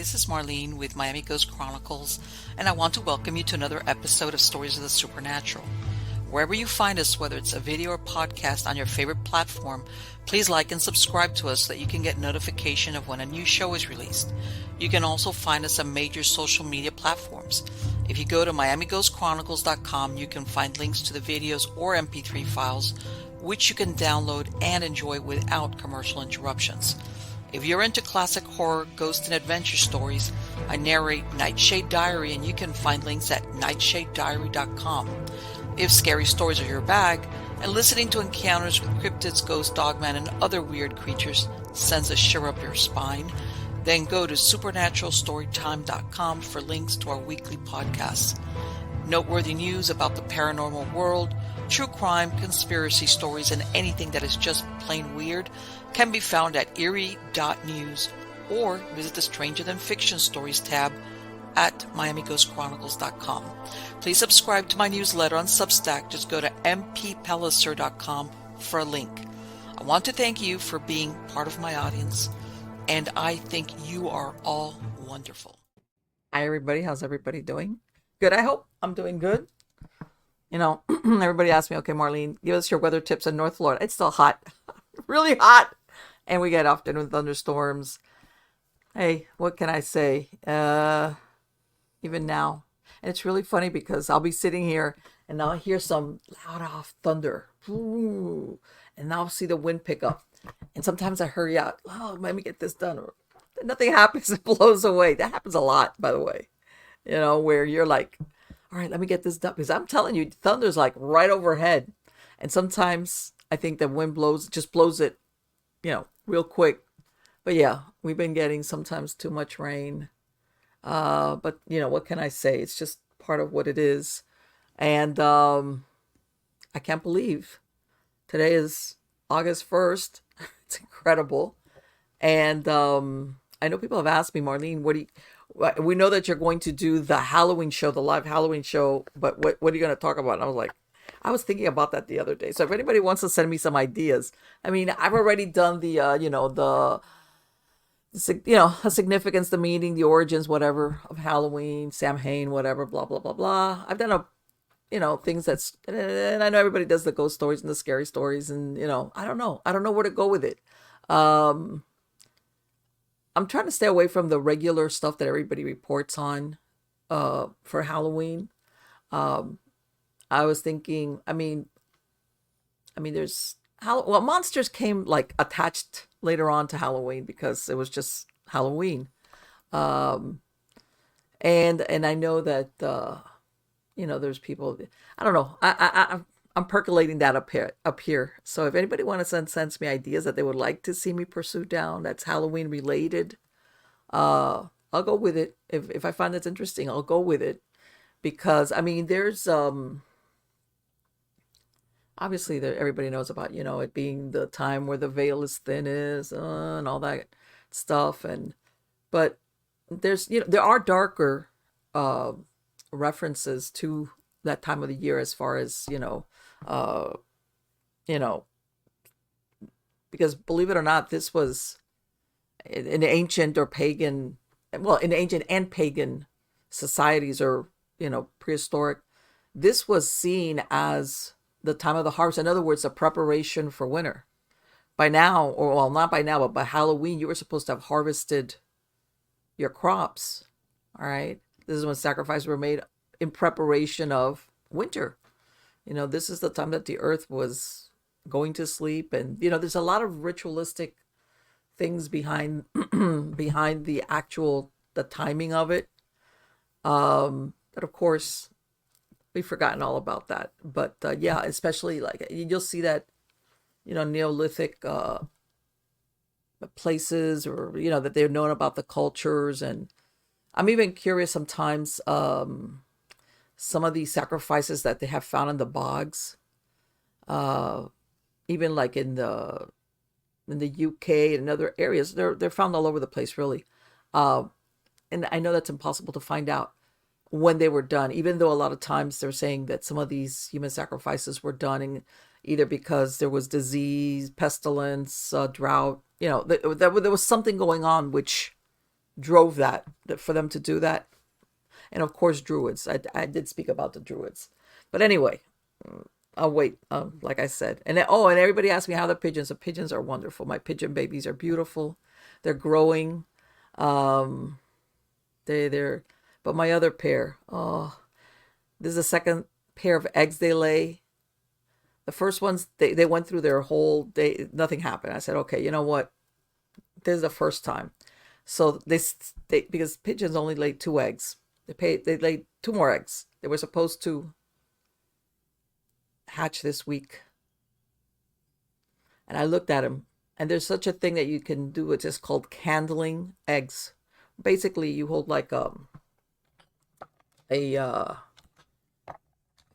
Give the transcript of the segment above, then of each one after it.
this is Marlene with Miami Ghost Chronicles, and I want to welcome you to another episode of Stories of the Supernatural. Wherever you find us, whether it's a video or podcast on your favorite platform, please like and subscribe to us so that you can get notification of when a new show is released. You can also find us on major social media platforms. If you go to miamighostchronicles.com, you can find links to the videos or MP3 files, which you can download and enjoy without commercial interruptions. If you're into classic horror, ghost, and adventure stories, I narrate Nightshade Diary, and you can find links at nightshadediary.com. If scary stories are your bag, and listening to encounters with cryptids, ghosts, dogman, and other weird creatures sends a shiver up your spine, then go to supernaturalstorytime.com for links to our weekly podcasts. Noteworthy news about the paranormal world, true crime, conspiracy stories, and anything that is just plain weird can be found at eerie.news or visit the Stranger Than Fiction Stories tab at miamighostchronicles.com. Please subscribe to my newsletter on Substack. Just go to mppellicer.com for a link. I want to thank you for being part of my audience, and I think you are all wonderful. Hi, everybody. How's everybody doing? Good, I hope. I'm doing good. You know, everybody asks me, okay, Marlene, give us your weather tips in North Florida. It's still hot, really hot. And we get afternoon thunderstorms. Hey, what can I say? Even now. And it's really funny because I'll be sitting here and I'll hear some loud off thunder. Ooh, and I'll see the wind pick up. And sometimes I hurry out. Oh, let me get this done. Or nothing happens. It blows away. That happens a lot, by the way. You know, where you're like, all right, let me get this done. Because I'm telling you, thunder's like right overhead. And sometimes I think the wind just blows it, you know, real quick. But yeah, we've been getting sometimes too much rain. But, you know, what can I say? It's just part of what it is. And I can't believe today is August 1st. It's incredible. And I know people have asked me, Marlene, we know that you're going to do the Halloween show, the live Halloween show, but what are you going to talk about? And I was like, I was thinking about that the other day. So if anybody wants to send me some ideas, I mean, I've already done the, the significance, the meaning, the origins, whatever, of Halloween, Samhain, whatever, blah, blah, blah, blah. I've done things and I know everybody does the ghost stories and the scary stories, and, I don't know where to go with it. I'm trying to stay away from the regular stuff that everybody reports on, for Halloween. I was thinking, there's monsters came like attached later on to Halloween because it was just Halloween. And I know that, there's people, I don't know. I'm percolating that up here. So if anybody wants to send me ideas that they would like to see me pursue down, that's Halloween related, I'll go with it. If I find that's interesting, I'll go with it. Because, there's, obviously everybody knows about, it being the time where the veil is thin and all that stuff. But there's, there are darker, references to that time of the year as far as, because believe it or not, this was in ancient or pagan, in ancient and pagan societies or, prehistoric, this was seen as the time of the harvest. In other words, a preparation for winter. By now, or well, not by now, but by Halloween, you were supposed to have harvested your crops. All right. This is when sacrifices were made in preparation of winter. This is the time that the earth was going to sleep. And, there's a lot of ritualistic things behind the timing of it. But of course, we've forgotten all about that. But yeah, especially like you'll see that, Neolithic places, or, that they're known about the cultures. And I'm even curious sometimes, some of these sacrifices that they have found in the bogs, even like in the UK and other areas, they're found all over the place, really. And I know that's impossible to find out when they were done, even though a lot of times they're saying that some of these human sacrifices were done either because there was disease, pestilence, drought, there was something going on which drove that for them to do that. And of course, druids. I did speak about the druids. But anyway, I'll wait, like I said. And everybody asked me how the pigeons. The pigeons are wonderful. My pigeon babies are beautiful. They're growing. Um, they're, but my other pair, oh, this is the second pair of eggs they lay. The first ones, they went through their whole day, nothing happened. I said, okay, you know what? This is the first time. So they because pigeons only lay 2 eggs. They laid 2 more eggs. They were supposed to hatch this week. And I looked at them, and there's such a thing that you can do. It's just called candling eggs. Basically, you hold like a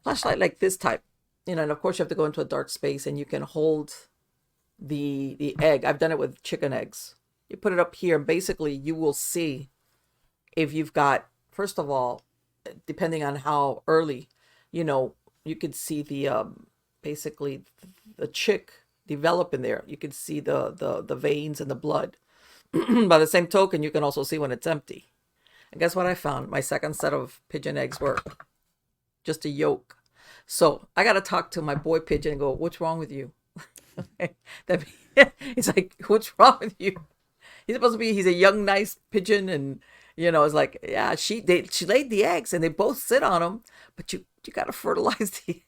flashlight like this type, and of course you have to go into a dark space, and you can hold the egg. I've done it with chicken eggs. You put it up here, and basically you will see if you've got, first of all, depending on how early, you could see the basically the chick develop in there. You could see the veins and the blood. By the same token, you can also see when it's empty. And guess what I found? My second set of pigeon eggs were just a yolk. So I got to talk to my boy pigeon and go, what's wrong with you? He's like, what's wrong with you? He's a young, nice pigeon. And, it's like, yeah, she laid the eggs and they both sit on them, but you got to fertilize the.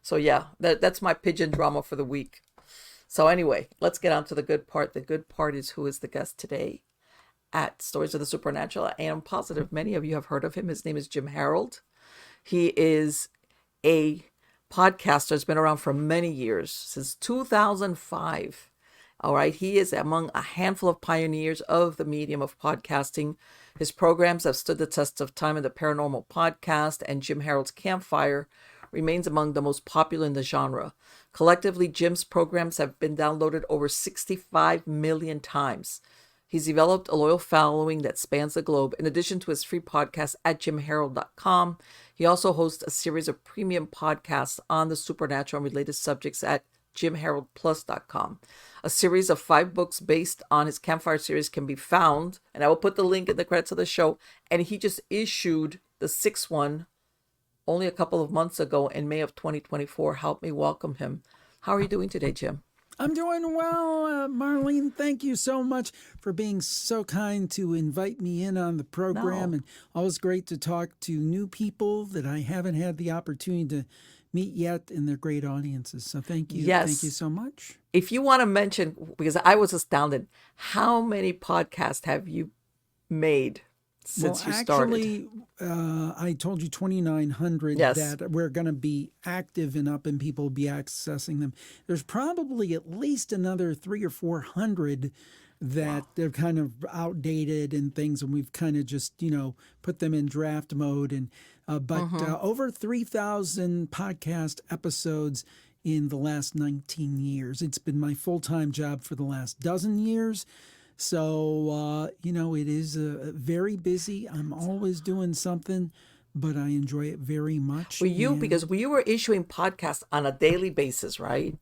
So yeah, that's my pigeon drama for the week. So anyway, let's get on to the good part. The good part is who is the guest today at Stories of the Supernatural. I am positive many of you have heard of him. His name is Jim Harold. He is a podcaster. Has been around for many years, since 2005. All right. He is among a handful of pioneers of the medium of podcasting. His programs have stood the test of time in the Paranormal podcast, and Jim Harold's Campfire remains among the most popular in the genre. Collectively, Jim's programs have been downloaded over 65 million times. He's developed a loyal following that spans the globe. In addition to his free podcast at jimharold.com, he also hosts a series of premium podcasts on the supernatural and related subjects at jimharoldplus.com. A series of 5 books based on his Campfire series can be found, and I will put the link in the credits of the show. And he just issued the 6th one only a couple of months ago in May of 2024. Help me welcome him. How are you doing today, Jim? I'm doing well, Marlene. Thank you so much for being so kind to invite me in on the program. No. And always great to talk to new people that I haven't had the opportunity to meet yet, and they're great audiences. So thank you. Yes. Thank you so much. If you want to mention, because I was astounded, how many podcasts have you made since you started? Actually, I told you 2,900 Yes. that we're going to be active and up and people will be accessing them. There's probably at least another 300 or 400 that they're kind of outdated and things, and we've kind of just, put them in draft mode. And but over 3,000 podcast episodes in the last 19 years. It's been my full-time job for the last dozen years. So, it is very busy. I'm always doing something, but I enjoy it very much. Because you were issuing podcasts on a daily basis, right?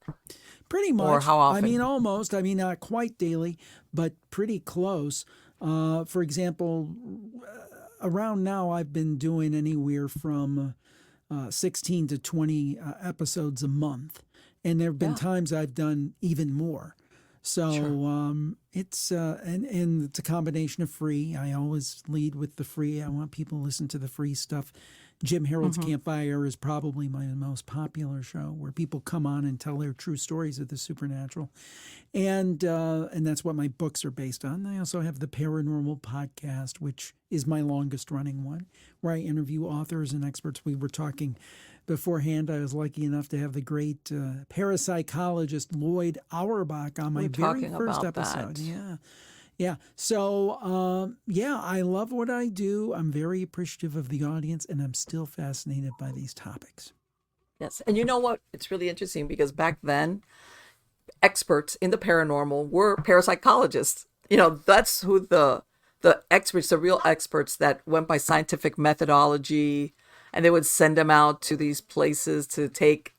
Pretty much. Or how often? I mean, almost. I mean, not quite daily, but pretty close. For example, around now, I've been doing anywhere from 16 to 20 episodes a month. And there have been times I've done even more. So it's and it's a combination of free. I always lead with the free. I want people to listen to the free stuff. Jim Harold's Campfire is probably my most popular show, where people come on and tell their true stories of the supernatural, and that's what my books are based on. I also have the Paranormal podcast, which is my longest running one, where I interview authors and experts. We were talking beforehand. I was lucky enough to have the great parapsychologist Lloyd Auerbach on my very first episode. Yeah. So, I love what I do. I'm very appreciative of the audience, and I'm still fascinated by these topics. Yes. And you know what? It's really interesting because back then, experts in the paranormal were parapsychologists. That's who the experts, the real experts that went by scientific methodology, and they would send them out to these places to take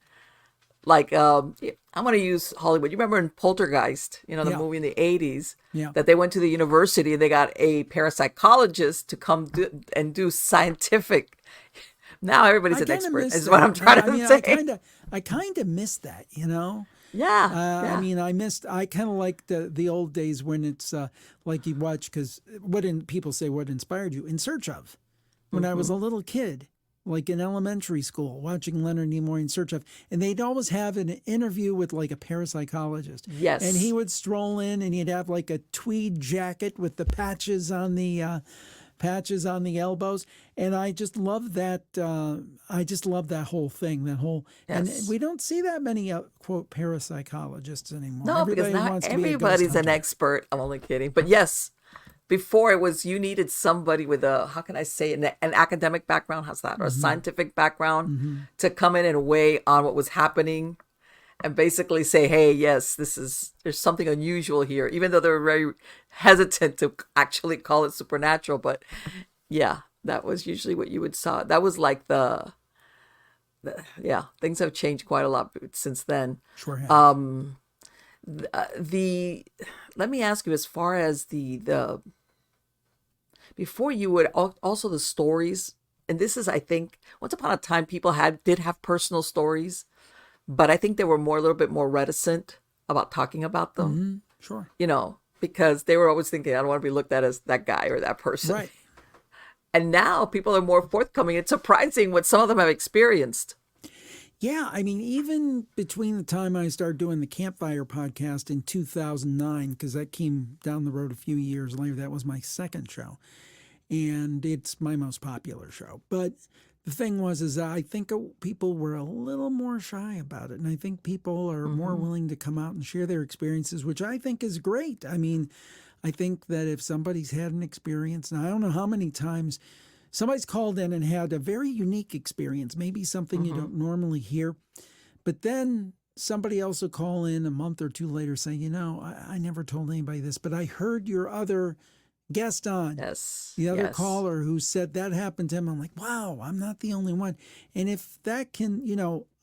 like I'm going to use Hollywood. You remember in Poltergeist, the Yeah. movie in the 80s, Yeah. that they went to the university and they got a parapsychologist to come do scientific. Now everybody's I an kind of expert, miss is what I'm that. trying I to mean, say. I kind of miss that, you know. I Yeah. mean, I kind of like the old days when it's like you watch, because people say what inspired you? In Search Of. When I was a little kid, like in elementary school, watching Leonard Nimoy In Search Of, and they'd always have an interview with like a parapsychologist. And he Yes. would stroll in and he'd have like a tweed jacket with the patches on the elbows, and I just love that. I just love that whole thing. That whole, and Yes. we don't see that many quote parapsychologists anymore. No, because Everybody not wants to be a ghost everybody's an hunter. expert. I'm only kidding. But yes, before it was you needed somebody with a, how can I say, an academic background, how's that, or a scientific background to come in and weigh on what was happening and basically say, hey, yes, there's something unusual here, even though they're very hesitant to actually call it supernatural. But yeah, that was usually what you would saw. That was like yeah, things have changed quite a lot since then. Sure have. Let me ask you, as far as the before, you would also the stories, and this is, I think, once upon a time people did have personal stories, but I think they were a little bit more reticent about talking about them, Sure. because they were always thinking, I don't want to be looked at as that guy or that person. Right. And now people are more forthcoming. It's surprising what some of them have experienced. Yeah, I mean, even between the time I started doing the Campfire podcast in 2009, because that came down the road a few years later, that was my second show, and it's my most popular show. But the thing is I think people were a little more shy about it, and I think people are more willing to come out and share their experiences, which I think is great. I mean, I think that if somebody's had an experience, and I don't know how many times somebody's called in and had a very unique experience, maybe something you don't normally hear, but then somebody else will call in a month or two later saying, I never told anybody this, but I heard your other guest on, the other caller who said that happened to him. I'm like, wow, I'm not the only one. And if that can,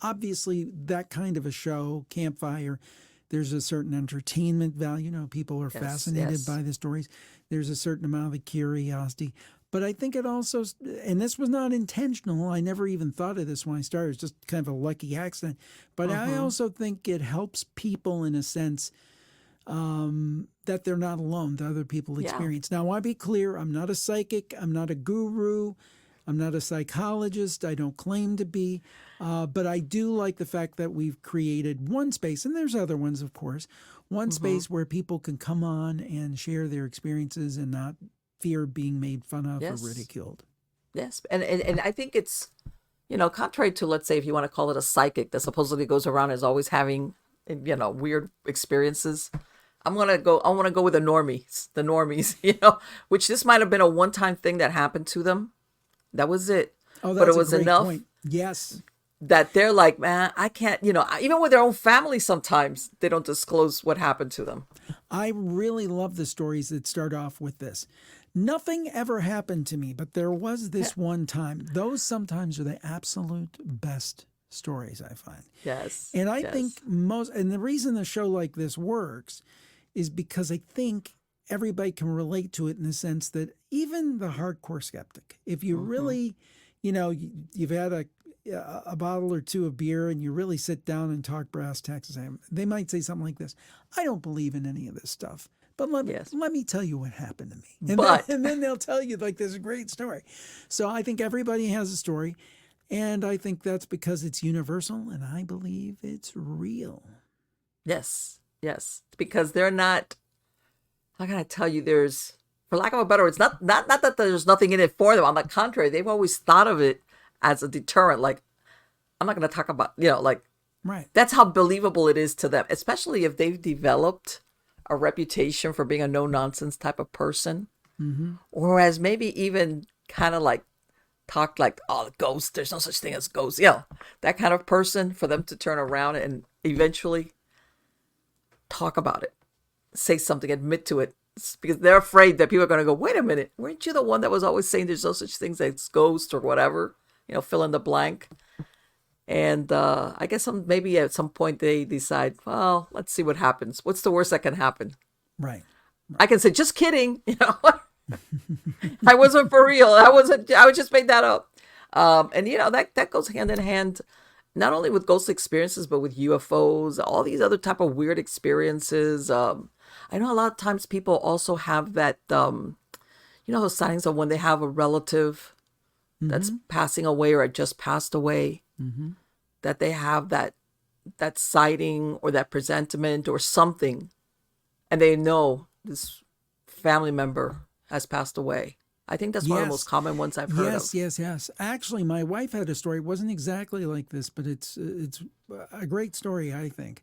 obviously that kind of a show, Campfire, there's a certain entertainment value. People are fascinated by the stories. There's a certain amount of curiosity. But I think it also, and this was not intentional, I never even thought of this when I started, it's just kind of a lucky accident. But I also think it helps people in a sense that they're not alone, that other people experience. Now, I want to be clear, I'm not a psychic, I'm not a guru, I'm not a psychologist, I don't claim to be, but I do like the fact that we've created one space, and there's other ones, of course, one space where people can come on and share their experiences and not fear being made fun of or ridiculed. Yes. And I think it's, contrary to, let's say, if you want to call it a psychic that supposedly goes around as always having, weird experiences. I want to go with the normies, which this might have been a one-time thing that happened to them. That was it. Oh, but that's it was a great enough point. Yes. that they're like, man, I can't, even with their own family, sometimes they don't disclose what happened to them. I really love the stories that start off with this. Nothing ever happened to me, but there was this one time. Those sometimes are the absolute best stories, I find. Yes. And I think and the reason a show like this works is because I think everybody can relate to it in the sense that even the hardcore skeptic, if you really, you've had a bottle or two of beer and you really sit down and talk brass tacks, they might say something like this: I don't believe in any of this stuff, but let me tell you what happened to me. And then they'll tell you like this great story. So I think everybody has a story, and I think that's because it's universal, and I believe it's real. Yes. Because they're not, how can I tell you, there's, for lack of a better word, it's not that there's nothing in it for them. On the contrary, they've always thought of it as a deterrent. Like, I'm not going to talk about, Right. That's how believable it is to them, especially if they've developed a reputation for being a no-nonsense type of person. Or has maybe even kind of like talked like, oh, ghosts, there's no such thing as ghosts. That kind of person, for them to turn around and eventually talk about it, say something, admit to it, because they're afraid that people are going to go, wait a minute, weren't you the one that was always saying there's no such things as ghosts or whatever, fill in the blank. And I guess maybe at some point they decide, well, let's see what happens. What's the worst that can happen? Right. I can say, just kidding. I wasn't for real. I was just made that up. And that goes hand in hand, not only with ghost experiences, but with UFOs, all these other type of weird experiences. I know a lot of times people also have that, those sightings of when they have a relative that's passing away or had just passed away, that they have that sighting or that presentiment or something, and they know this family member has passed away. I think that's one of the most common ones I've heard of. Yes. Actually, my wife had a story. It wasn't exactly like this, but it's a great story, I think.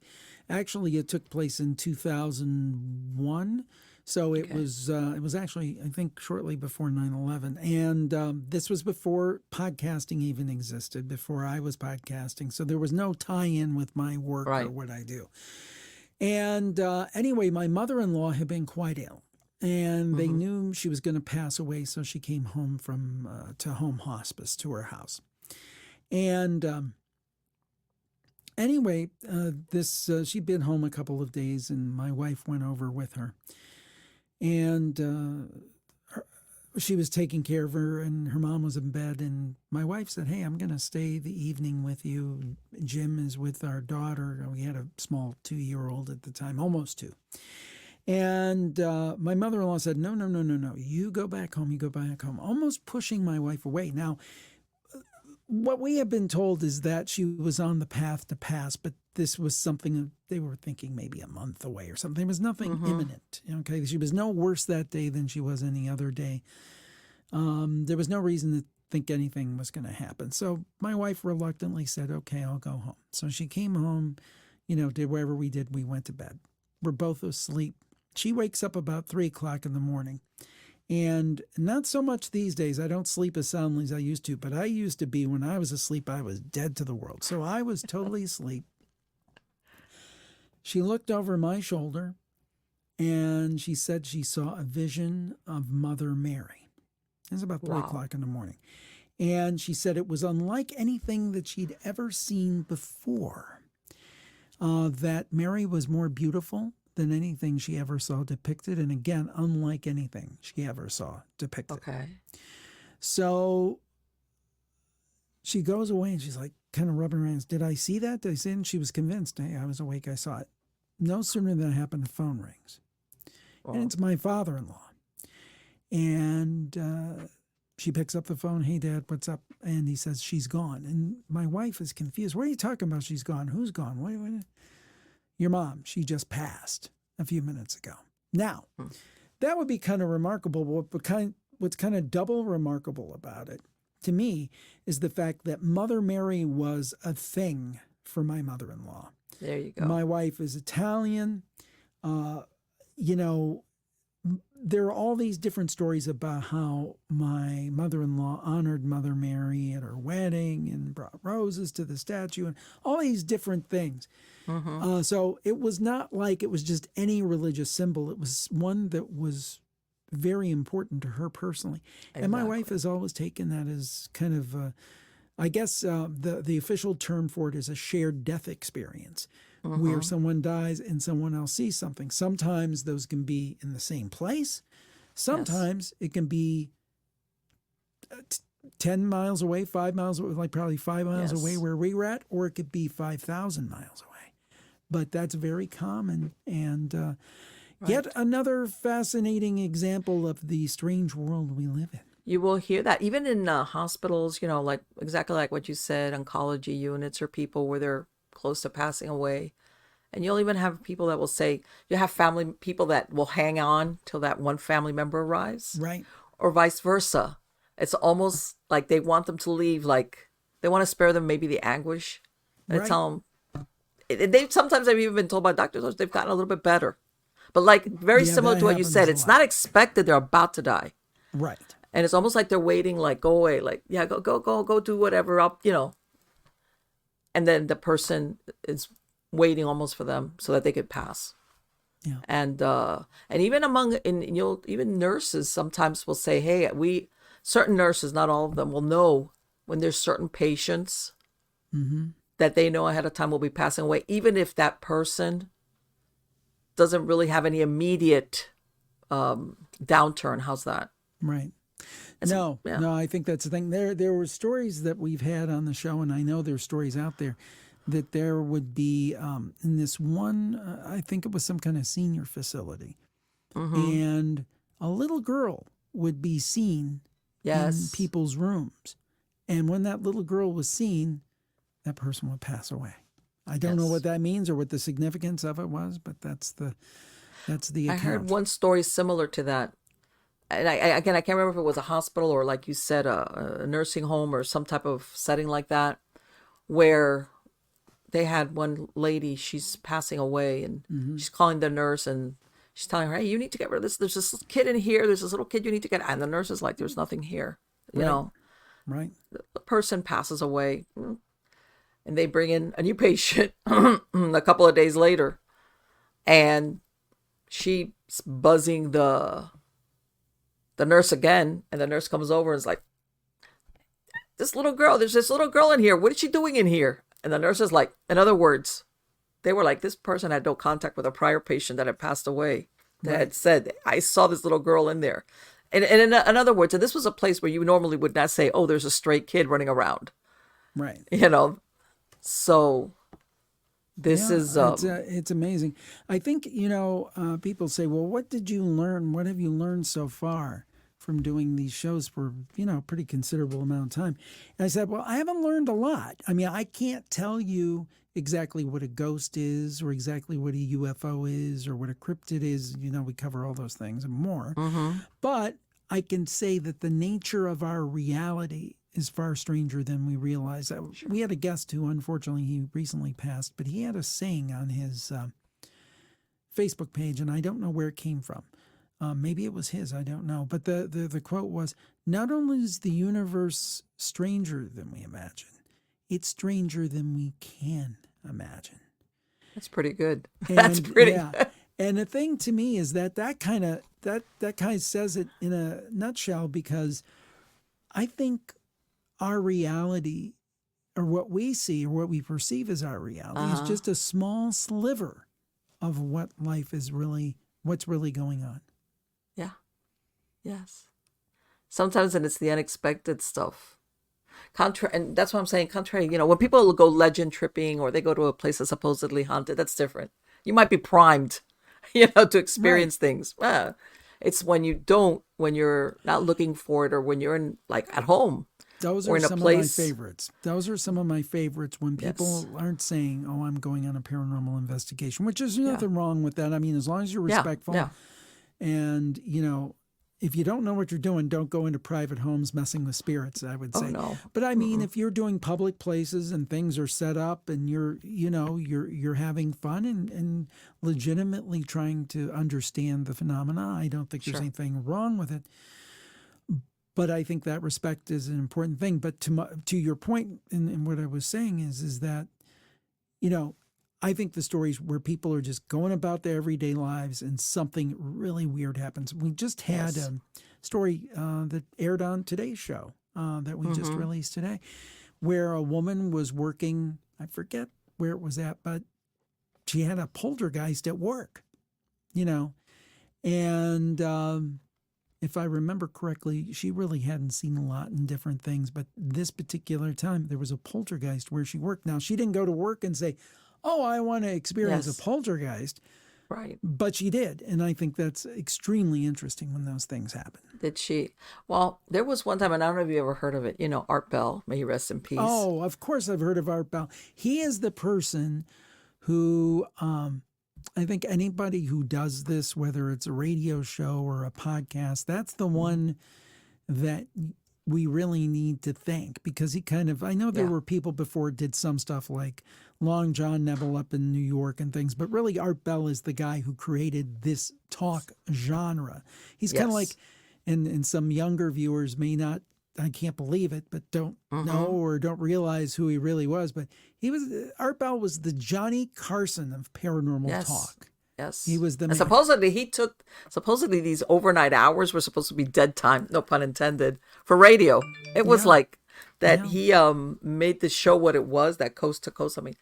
Actually, it took place in 2001. So it was actually, I think, shortly before 9/11. And this was before podcasting even existed, before I was podcasting. So there was no tie-in with my work or what I do. And anyway, my mother-in-law had been quite ill. And they knew she was going to pass away, so she came home to home hospice to her house. And anyway, she'd been home a couple of days, and my wife went over with her. And she was taking care of her, and her mom was in bed. And my wife said, "Hey, I'm going to stay the evening with you. Jim is with our daughter." We had a small 2-year-old at the time, almost 2. And my mother-in-law said, no, you go back home, almost pushing my wife away. Now, what we have been told is that she was on the path to pass, but this was something they were thinking maybe a month away or something. There was nothing imminent. Okay, she was no worse that day than she was any other day. There was no reason to think anything was going to happen. So my wife reluctantly said, "Okay, I'll go home." So she came home, did whatever we did. We went to bed. We're both asleep. She wakes up about 3 o'clock in the morning. And not so much these days. I don't sleep as soundly as I used to, but I used to be, when I was asleep, I was dead to the world. So I was totally asleep. She looked over my shoulder and she said she saw a vision of Mother Mary. It was about 3 o'clock in the morning. And she said it was unlike anything that she'd ever seen before. That Mary was more beautiful than anything she ever saw depicted. And again, unlike anything she ever saw depicted. Okay. So she goes away and she's like kind of rubbing her hands. Did I see that? Did I see it? And she was convinced. Hey, I was awake. I saw it. No sooner than that happened, the phone rings. And it's my father-in-law. And she picks up the phone. "Hey, Dad, what's up?" And he says, "She's gone." And my wife is confused. "What are you talking about? She's gone. Who's gone? What? Your mom. She just passed a few minutes ago." Now, that would be kind of remarkable. What's kind of double remarkable about it, to me, is the fact that Mother Mary was a thing for my mother-in-law. There you go. My wife is Italian. There are all these different stories about how my mother-in-law honored Mother Mary at her wedding and brought roses to the statue and all these different things. So it was not like it was just any religious symbol. It was one that was very important to her personally. Exactly. And my wife has always taken that as kind of, I guess the official term for it is a shared death experience. Where someone dies and someone else sees something. Sometimes those can be in the same place. Sometimes it can be 10 miles away, 5 miles away, like probably 5 miles away where we were at, or it could be 5,000 miles away. But that's very common. And yet another fascinating example of the strange world we live in. You will hear that even in hospitals, like exactly like what you said, oncology units or people where they're close to passing away. And you'll even have people that will say, you have family people that will hang on till that one family member arrives. Right. Or vice versa. It's almost like they want them to leave, like they want to spare them maybe the anguish. They tell them, sometimes I've even been told by doctors they've gotten a little bit better. But like very similar to what you said, it's not expected they're about to die. Right. And it's almost like they're waiting, like, go away, like, yeah, go do whatever up, And then the person is waiting almost for them so that they could pass. Yeah. And even even nurses sometimes will say, hey, certain nurses, not all of them, will know when there's certain patients that they know ahead of time will be passing away, even if that person doesn't really have any immediate downturn. How's that? Right. It's- No, yeah. no, I think that's the thing. There were stories that we've had on the show, and I know there's stories out there that there would be in this one. I think it was some kind of senior facility, and a little girl would be seen in Yes. people's rooms, and when that little girl was seen, that person would pass away. I don't know Yes. what that means or what the significance of it was, but that's the I account. heard one story similar to that. And I can't remember if it was a hospital or, like you said, a nursing home or some type of setting like that, where they had one lady, she's passing away, and she's calling the nurse, and she's telling her, hey, you need to get rid of this. There's this kid in here. There's this little kid you need to get. And the nurse is like, there's nothing here. You Right. know, Right. the person passes away, and they bring in a new patient a couple of days later, and she's buzzing the nurse again, and the nurse comes over and is like, there's this little girl in here. What is she doing in here? And the nurse is like, in other words, they were like, this person had no contact with a prior patient that had passed away that had said, I saw this little girl in there. And in other words, and this was a place where you normally would not say, oh, there's a stray kid running around, Right. So this Yeah, is, it's amazing. I think, people say, well, what did you learn? What have you learned so far from doing these shows for, a pretty considerable amount of time? And I said, well, I haven't learned a lot. I mean, I can't tell you exactly what a ghost is or exactly what a UFO is or what a cryptid is. We cover all those things and more. But I can say that the nature of our reality is far stranger than we realize. We had a guest who, unfortunately, he recently passed, but he had a saying on his Facebook page, and I don't know where it came from. Maybe it was his, I don't know. But the quote was, not only is the universe stranger than we imagine, it's stranger than we can imagine. that's pretty good. And, That's pretty yeah. good. And the thing to me is that kind of says it in a nutshell, because I think our reality, or what we see or what we perceive as our reality, is just a small sliver of what life is really, what's really going on. Yeah. Yes. Sometimes, and it's the unexpected stuff. And that's what I'm saying. Contrary, when people go legend tripping or they go to a place that's supposedly haunted, that's different. You might be primed, to experience things. It's when you're not looking for it, or when you're in, like, at home. Those or are in a some place. of my favorites. Those are some of my favorites when people Yes. aren't saying, oh, I'm going on a paranormal investigation, which is nothing wrong with that. I mean, as long as you're respectful. Yeah. And, if you don't know what you're doing, don't go into private homes messing with spirits, I would say. Oh, no. But I mean, if you're doing public places and things are set up and you're having fun and legitimately trying to understand the phenomena, I don't think there's Sure. anything wrong with it. But I think that respect is an important thing. But to your point in what I was saying is that, I think the stories where people are just going about their everyday lives and something really weird happens. We just had Yes. a story that aired on today's show that we just released today, where a woman was working, I forget where it was at, but she had a poltergeist at work, and if I remember correctly, she really hadn't seen a lot in different things, but this particular time there was a poltergeist where she worked. Now, she didn't go to work and say, oh, I want to experience Yes. a poltergeist, Right. but she did. And I think that's extremely interesting when those things happen. Did she? Well, there was one time, and I don't know if you ever heard of it. Art Bell, may he rest in peace. Oh, of course I've heard of Art Bell. He is the person who, I think anybody who does this, whether it's a radio show or a podcast, that's the one that we really need to thank, because he I know there were people before did some stuff like Long John Neville up in New York and things, but really Art Bell is the guy who created this talk genre. He's kind of like, and some younger viewers may not, I can't believe it, but don't know or don't realize who he really was. But Art Bell was the Johnny Carson of paranormal talk. Yes. He was the And man. supposedly these overnight hours were supposed to be dead time, no pun intended, for radio. It was like, that Yeah. he made the show what it was, that Coast to Coast. I mean,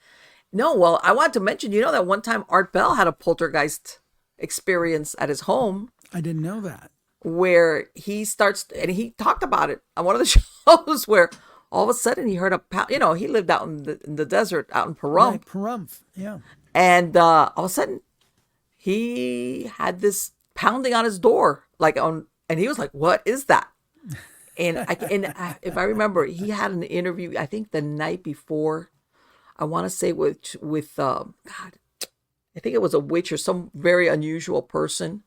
no, well, I want to mention, that one time Art Bell had a poltergeist experience at his home I didn't know that. where he starts, and he talked about it on one of the shows where all of a sudden he heard a pound. He lived out in the desert, out in Pahrump, Right, Pahrump. Yeah. and all of a sudden he had this pounding on his door, and he was like, "What is that?" If I remember, he had an interview, I think the night before. I want to say with God, I think it was a witch or some very unusual person,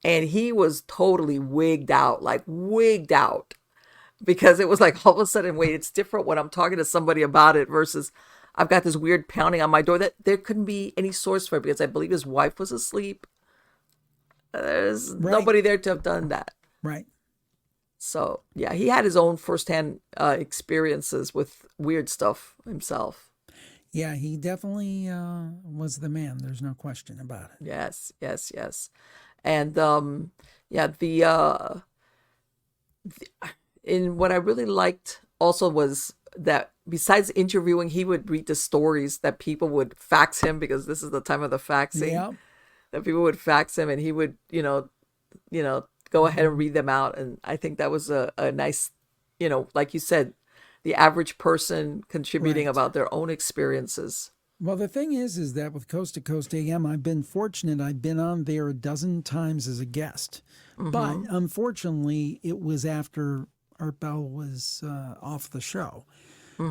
and he was totally wigged out, because it was like all of a sudden, wait, it's different when I'm talking to somebody about it versus I've got this weird pounding on my door that there couldn't be any source for it because I believe his wife was asleep. There's nobody there to have done that. Right. So yeah, he had his own firsthand experiences with weird stuff himself. Yeah, he definitely was the man. There's no question about it. Yes, yes, yes. And yeah, in what I really liked also was that besides interviewing, he would read the stories that people would fax him, because this is the time of the faxing. Yeah. That people would fax him, and he would, go ahead and read them out. And I think that was a nice, like you said, the average person contributing Right. about their own experiences. Well, the thing is that with Coast to Coast AM, I've been fortunate. I've been on there a dozen times as a guest. But unfortunately, it was after Art Bell was off the show.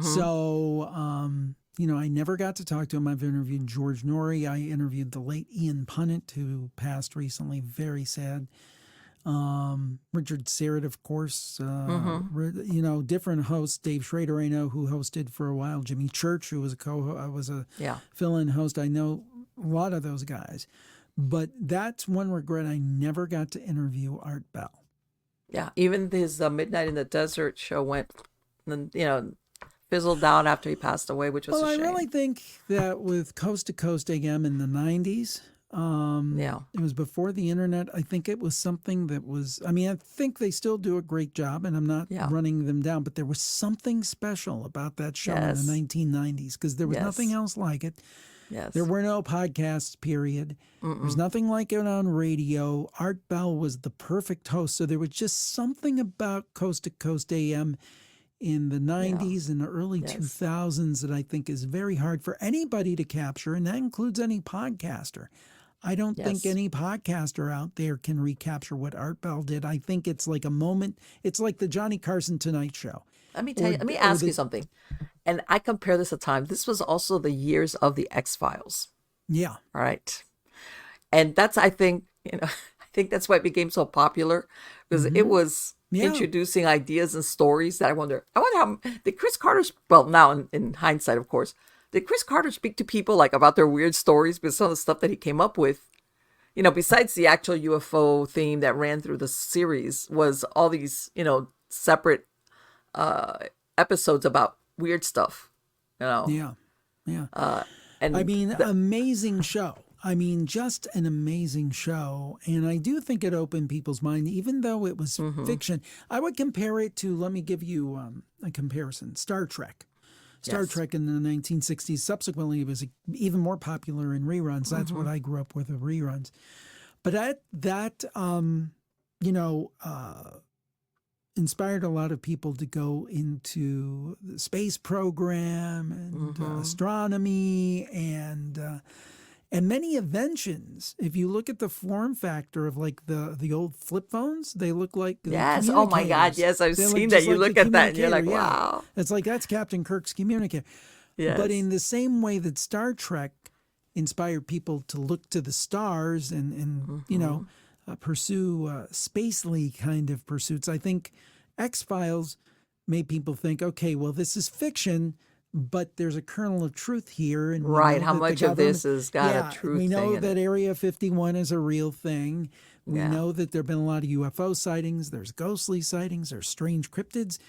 So, I never got to talk to him. I've interviewed George Norrie. I interviewed the late Ian Punnett, who passed recently. Very sad. Richard Serrett, of course. Different hosts. Dave Schrader, I know, who hosted for a while. Jimmy Church, who was a fill-in host. I know a lot of those guys. But that's one regret. I never got to interview Art Bell. Yeah, even his Midnight in the Desert show went, fizzled out after he passed away, which was a shame. I really think that with Coast to Coast AM in the 90s, it was before the internet. I think it was something that was, I think they still do a great job, and I'm not running them down, but there was something special about that show in the 1990s because there was nothing else like it. Yes. There were no podcasts, period. There was nothing like it on radio. Art Bell was the perfect host. So there was just something about Coast to Coast AM in the 90s and the early 2000s that I think is very hard for anybody to capture, and that includes any podcaster. I don't think any podcaster out there can recapture what Art Bell did. I think it's like a moment. It's like the Johnny Carson Tonight Show. Let me ask you something. And I compare this to time. This was also the years of the X-Files. Yeah. All right. And that's, I think that's why it became so popular, because it was introducing ideas and stories that I wonder how did Chris Carter, well, now in hindsight, of course, did Chris Carter speak to people like about their weird stories? Because some of the stuff that he came up with, besides the actual UFO theme that ran through the series, was all these, separate episodes about weird stuff, Yeah. and amazing show. Just an amazing show. And I do think it opened people's mind, even though it was fiction. I would compare it to, let me give you a comparison, Star Trek. Star Trek in the 1960s. Subsequently, it was even more popular in reruns. That's what I grew up with, the reruns. But that inspired a lot of people to go into the space program and astronomy and many inventions. If you look at the form factor of like the old flip phones, they look like oh my God, yes, I've seen that. You look at that and you're like, wow. It's like that's Captain Kirk's communicator. Yes. But in the same way that Star Trek inspired people to look to the stars and pursue spacely kind of pursuits, I think X-Files made people think, okay, well, this is fiction, but there's a kernel of truth here. And how much of this has got a truth we know thing in that it. Area 51 is a real thing. We know that there have been a lot of UFO sightings. There's ghostly sightings. There's strange cryptids.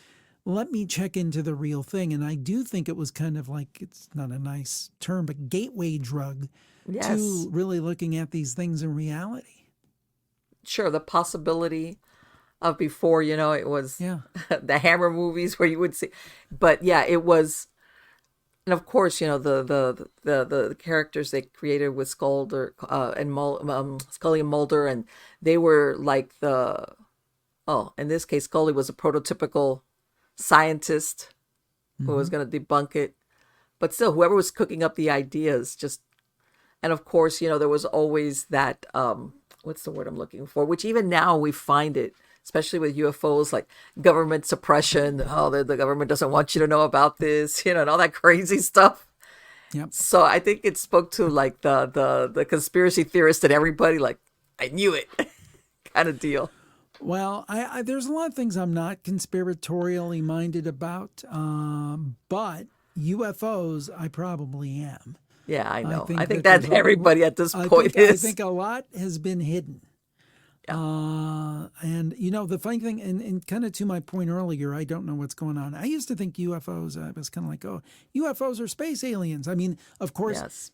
Let me check into the real thing. And I do think it was kind of like, it's not a nice term, but gateway drug to really looking at these things in reality. Sure, the possibility of before, it was Yeah. the Hammer movies where you would see. But yeah, it was. And of course, the characters they created with Scully and Mulder, and they were like in this case, Scully was a prototypical scientist who was going to debunk it. But still, whoever was cooking up the ideas and of course, there was always that, what's the word I'm looking for? Which even now we find it, especially with UFOs, like government suppression. Oh, the government doesn't want you to know about this, and all that crazy stuff. Yep. So I think it spoke to like the conspiracy theorist and everybody, like, I knew it kind of deal. Well, there's a lot of things I'm not conspiratorially minded about, but UFOs, I probably am. Yeah, I know. think I think that that there's everybody at this point I is. think a lot has been hidden. And the funny thing, and kind of to my point earlier, I don't know what's going on. I used to think UFOs, I was kind of like, oh, UFOs are space aliens. I mean, of course, Yes.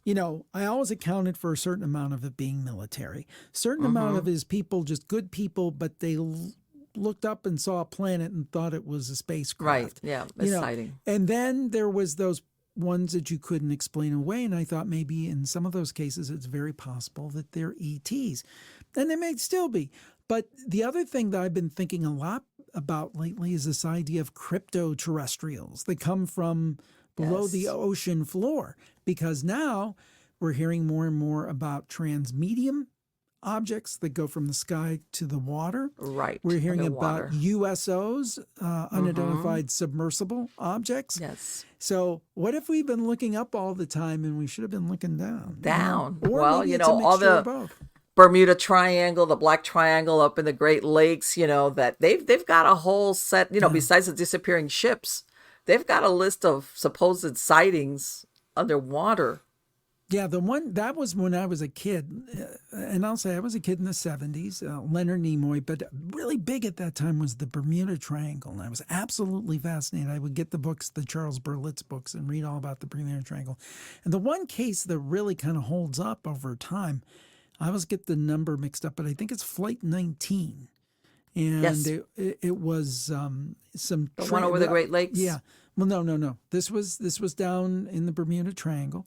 I always accounted for a certain amount of it being military. Certain amount of it is people, just good people, but they looked up and saw a planet and thought it was a spacecraft. Right. Yeah. Exciting. And then there was those ones that you couldn't explain away. And I thought maybe in some of those cases, it's very possible that they're ETs. And they may still be. But the other thing that I've been thinking a lot about lately is this idea of crypto-terrestrials that come from below the ocean floor. Because now we're hearing more and more about transmedium objects that go from the sky to the water. Right. We're hearing underwater. about USOs, unidentified submersible objects. Yes. So what if we've been looking up all the time and we should have been looking down? Down. Or Well, maybe it's a all mixture of the both. Bermuda Triangle, the Black Triangle up in the Great Lakes, that they've got a whole set, besides the disappearing ships, they've got a list of supposed sightings underwater. Yeah, the one that was when I was a kid, and I'll say I was a kid in the 70s, Leonard Nimoy, but really big at that time was the Bermuda Triangle, and I was absolutely fascinated. I would get the books, the Charles Berlitz books, and read all about the Bermuda Triangle. And the one case that really kind of holds up over time, I always get the number mixed up, but I think it's Flight 19. And Yes. it was some... The one over the Great Lakes? Yeah. Well, no. This was down in the Bermuda Triangle.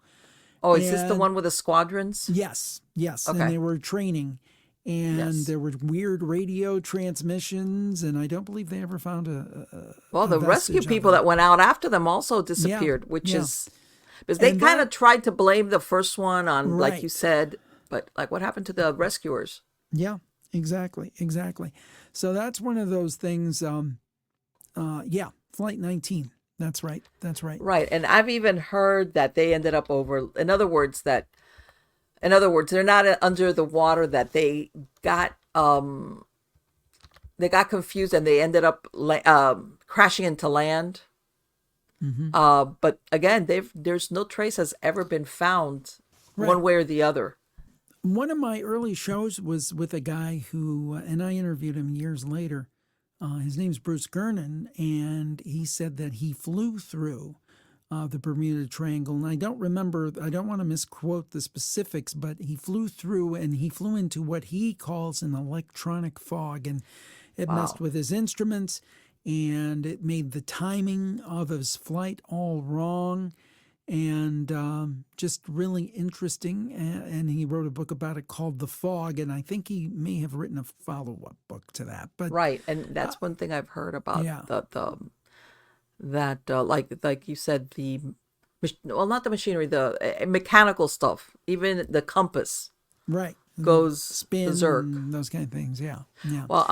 Oh, is this the one with the squadrons? Yes. Okay. And they were training. And Yes. there were weird radio transmissions, and I don't believe they ever found Well, the vestige rescue of people it. that went out after them also disappeared, which yeah. is... Because they And kind that- of tried to blame the first one on, like Right. you said, but like what happened to the rescuers? Yeah, exactly. So that's one of those things. Flight 19. That's right. Right. And I've even heard that they ended up over, in other words, they're not under the water, that they got confused and they ended up crashing into land. But again, there's no trace has ever been found one way or the other. One of my early shows was with a guy who, and I interviewed him years later. His name's Bruce Gernon, and he said that he flew through the Bermuda Triangle. And I don't want to misquote the specifics, but he flew through and he flew into what he calls an electronic fog. And it messed with his instruments, and it made the timing of his flight all wrong. And just really interesting. And he wrote a book about it called The Fog, and I think he may have written a follow-up book to that. But Right, and that's one thing I've heard about like you said, not the machinery, the mechanical stuff, even the compass right goes spin, berserk. those kind of things. Yeah. Well,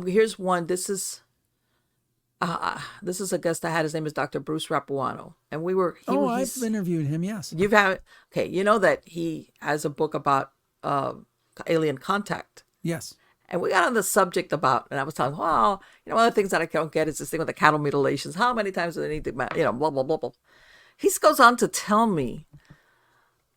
here's one. This is a guest I had. His name is Dr. Bruce Rapuano, and I've interviewed him. Yes. You've had, okay, you know that he has a book about alien contact. Yes. And we got on the subject about, and I was telling, well, one of the things that I don't get is this thing with the cattle mutilations. How many times do they need to, blah, blah, blah, blah. He goes on to tell me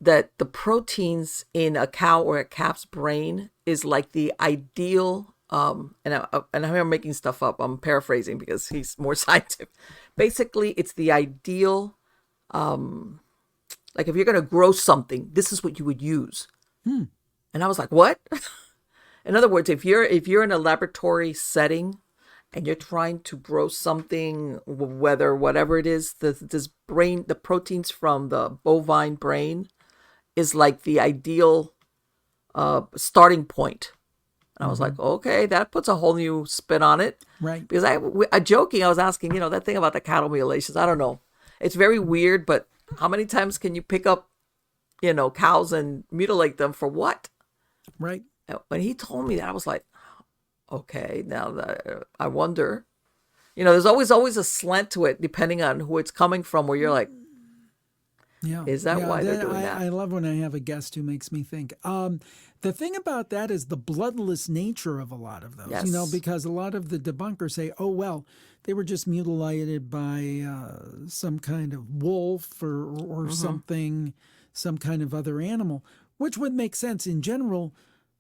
that the proteins in a cow or a calf's brain is like the ideal, and I'm making stuff up. I'm paraphrasing because he's more scientific. Basically, it's the ideal, like if you're going to grow something, this is what you would use. And I was like, what? In other words, if you're in a laboratory setting and you're trying to grow something, whatever it is, the proteins from the bovine brain is like the ideal starting point. And I was like, okay, that puts a whole new spin on it. Right. Because joking, I was asking, that thing about the cattle mutilations, I don't know. It's very weird, but how many times can you pick up, cows and mutilate them for what? Right. When he told me that, I was like, okay, now that I wonder. There's always a slant to it, depending on who it's coming from, where you're like, yeah, is that why they're doing that? I love when I have a guest who makes me think. The thing about that is the bloodless nature of a lot of those, Yes. because a lot of the debunkers say, oh, well, they were just mutilated by some kind of wolf or something, some kind of other animal, which would make sense in general,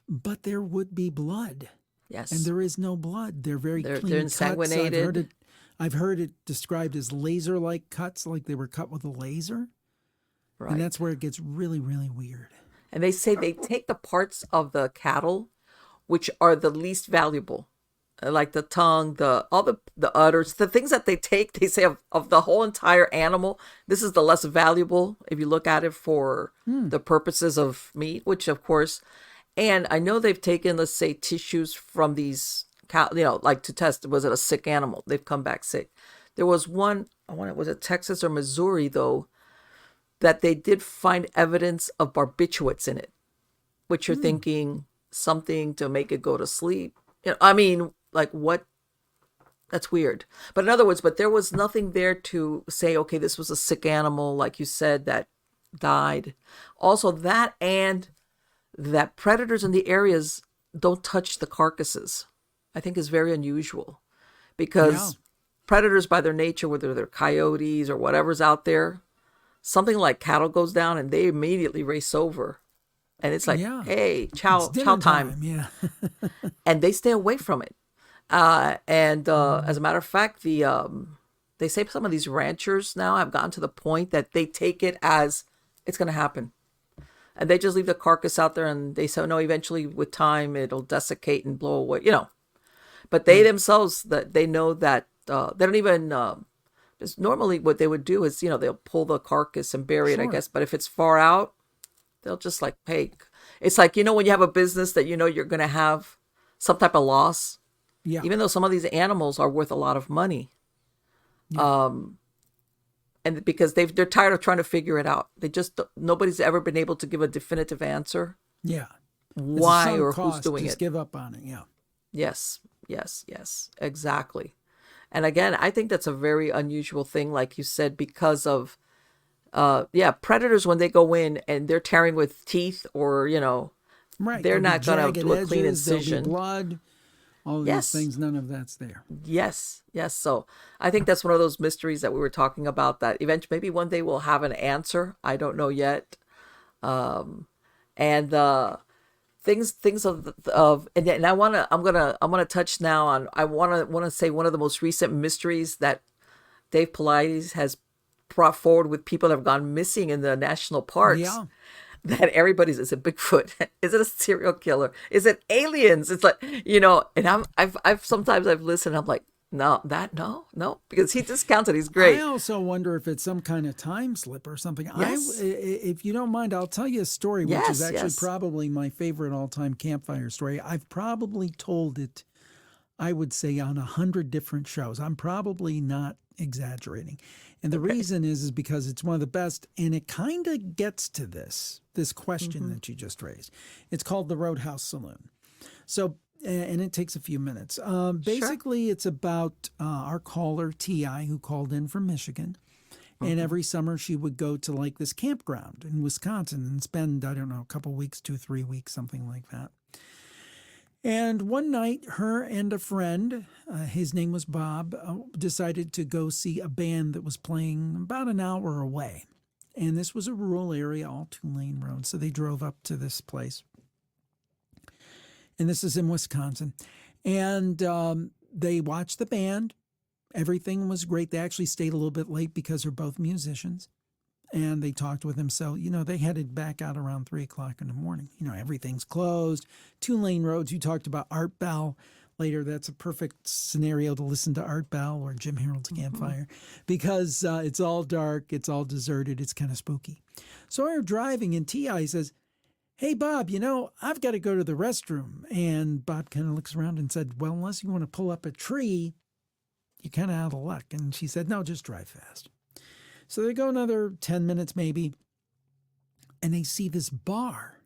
but there would be blood. Yes. And there is no blood. They're very They're clean insanguinated. cuts. I've heard it described as laser-like cuts, like they were cut with a laser. Right. And that's where it gets really, really weird. And they say they take the parts of the cattle which are the least valuable, like the tongue, all the udders, the things that they take. They say of the whole entire animal, this is the less valuable if you look at it for the purposes of meat, which of course. And I know they've taken, let's say, tissues from these cow, like to test, was it a sick animal? They've come back sick. There was one, was it Texas or Missouri though, that they did find evidence of barbiturates in it, which you're thinking something to make it go to sleep. Like what? That's weird. But in other words, there was nothing there to say, okay, this was a sick animal, like you said, that died. Also that, and that predators in the areas don't touch the carcasses, I think is very unusual, because predators by their nature, whether they're coyotes or whatever's out there, something like cattle goes down and they immediately race over. And it's like, hey, chow time. Yeah. And they stay away from it. As a matter of fact, they say some of these ranchers now have gotten to the point that they take it as it's going to happen. And they just leave the carcass out there and they say, no, eventually with time, it'll desiccate and blow away, But they themselves, they know that they don't even... Because normally what they would do is, they'll pull the carcass and bury it, I guess. But if it's far out, they'll just like, hey, it's like, when you have a business that you're going to have some type of loss. Yeah. Even though some of these animals are worth a lot of money. Yeah. And because they're tired of trying to figure it out. Nobody's ever been able to give a definitive answer. Yeah. Why or who's doing just it. Give up on it. Yeah. Yes. Exactly. And again, I think that's a very unusual thing, like you said, because of, predators, when they go in and they're tearing with teeth or, right. they're not going to do a clean incision. Blood, all these things, none of that's there. Yes. So I think that's one of those mysteries that we were talking about that eventually, maybe one day we'll have an answer. I don't know yet. Things of and I'm gonna touch now on, I want to say one of the most recent mysteries that Dave Pilates has brought forward with people that have gone missing in the national parks. Yeah. That everybody's, is it Bigfoot? Is it a serial killer? Is it aliens? It's like, and I've sometimes listened, I'm like, no, because he discounts it. He's great. I also wonder if it's some kind of time slip or something. Yes. If you don't mind, I'll tell you a story, which is actually probably my favorite all-time campfire story. I've probably told it, I would say, on 100 different shows. I'm probably not exaggerating. And the reason is because it's one of the best, and it kind of gets to this question that you just raised. It's called the Roadhouse Saloon. So, and it takes a few minutes. Basically, it's about our caller, T.I., who called in from Michigan. And every summer she would go to like this campground in Wisconsin and spend, I don't know, a couple weeks, 2-3 weeks, something like that. And one night, her and a friend, his name was Bob, decided to go see a band that was playing about an hour away. And this was a rural area, all 2-lane roads. So they drove up to this place. And this is in Wisconsin. And they watched the band. Everything was great. They actually stayed a little bit late because they're both musicians. and they talked with him. So, they headed back out around 3 o'clock in the morning. Everything's closed, 2-lane roads. You talked about Art Bell later. That's a perfect scenario to listen to Art Bell or Jim Harold's Campfire because it's all dark, it's all deserted, it's kind of spooky. So we're driving, and T.I. says, "Hey, Bob, I've got to go to the restroom." And Bob kind of looks around and said, "Well, unless you want to pull up a tree, you're kind of out of luck." And she said, "No, just drive fast." So they go another 10 minutes maybe, and they see this bar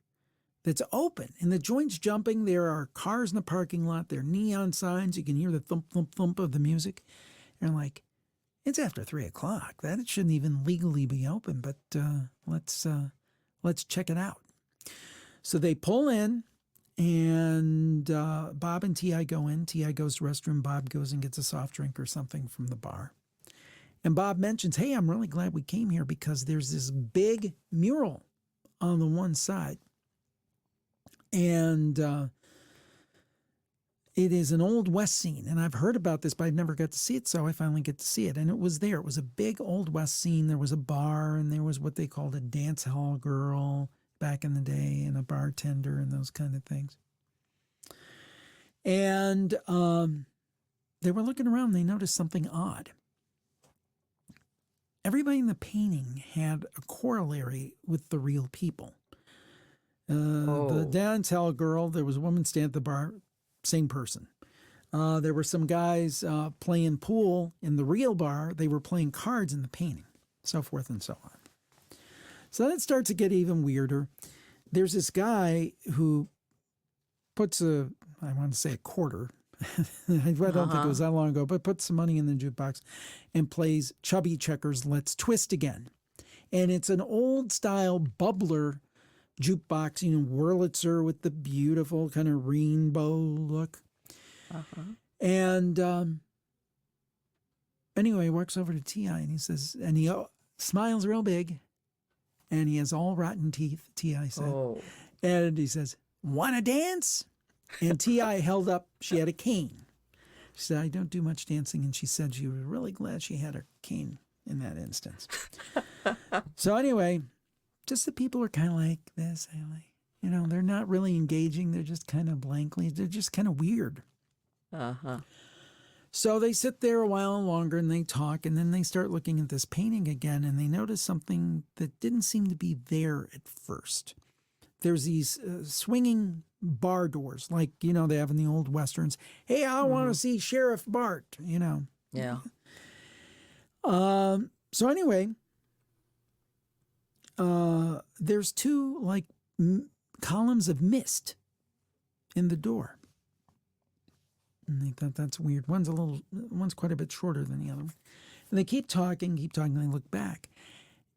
that's open, and the joint's jumping. There are cars in the parking lot. There are neon signs. You can hear the thump, thump, thump of the music. And they're like, it's after 3 o'clock. That shouldn't even legally be open, but let's check it out. So they pull in, and Bob and T.I. go in. T.I. goes to the restroom. Bob goes and gets a soft drink or something from the bar. And Bob mentions, "Hey, I'm really glad we came here because there's this big mural on the one side. And it is an Old West scene. And I've heard about this, but I've never got to see it, so I finally get to see it." And it was there. It was a big Old West scene. There was a bar, and there was what they called a dance hall girl back in the day, and a bartender and those kind of things. And they were looking around, and they noticed something odd. Everybody in the painting had a corollary with the real people. The dance hall girl, there was a woman standing at the bar, same person. There were some guys playing pool in the real bar. They were playing cards in the painting, so forth and so on. So then it starts to get even weirder. There's this guy who puts I want to say a quarter. I don't think it was that long ago, but puts some money in the jukebox and plays Chubby Checkers Let's Twist Again. And it's an old style bubbler jukebox, Wurlitzer with the beautiful kind of rainbow look. And anyway, he walks over to T.I. and he says, and he smiles real big, and he has all rotten teeth, T.I. said. And he says, "Want to dance?" And T.I. held up, she had a cane. She said, "I don't do much dancing." And she said she was really glad she had her cane in that instance. So anyway, just the people are kind of like this. They're not really engaging. They're just kind of blankly. They're just kind of weird. So they sit there a while longer and they talk, and then they start looking at this painting again, and they notice something that didn't seem to be there at first. There's these swinging bar doors, like, they have in the old Westerns. "Hey, I want to see Sheriff Bart," Yeah. So anyway, there's two, columns of mist in the door. And they thought that's weird. One's quite a bit shorter than the other one. And they keep talking, and they look back.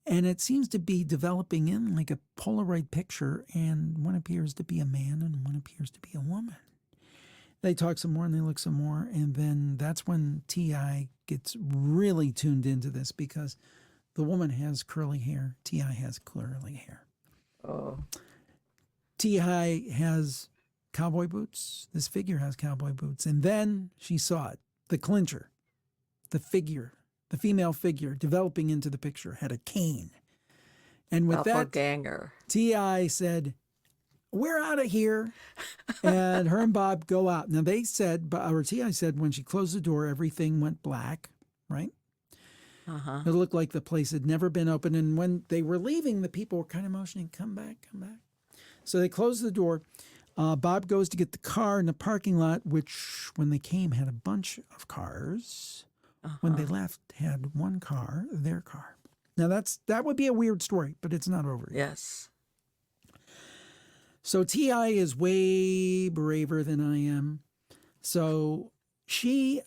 And it seems to be developing in like a Polaroid picture, and one appears to be a man and one appears to be a woman. They talk some more and they look some more, and then that's when T.I. gets really tuned into this, because the woman has curly hair, T.I. has curly hair. T.I. has cowboy boots. This figure has cowboy boots. And then she saw it, the clincher, the female figure developing into the picture had a cane. And with that, ganger. T.I. said, "We're out of here." And her and Bob go out. Now they said, or T.I. said, when she closed the door, everything went black, right? It looked like the place had never been open. And when they were leaving, the people were kind of motioning, "Come back, come back." So they closed the door. Bob goes to get the car in the parking lot, which when they came had a bunch of cars. When they left, had one car, their car. Now that would be a weird story, but it's not over yet. Yes. So T.I. is way braver than I am. So she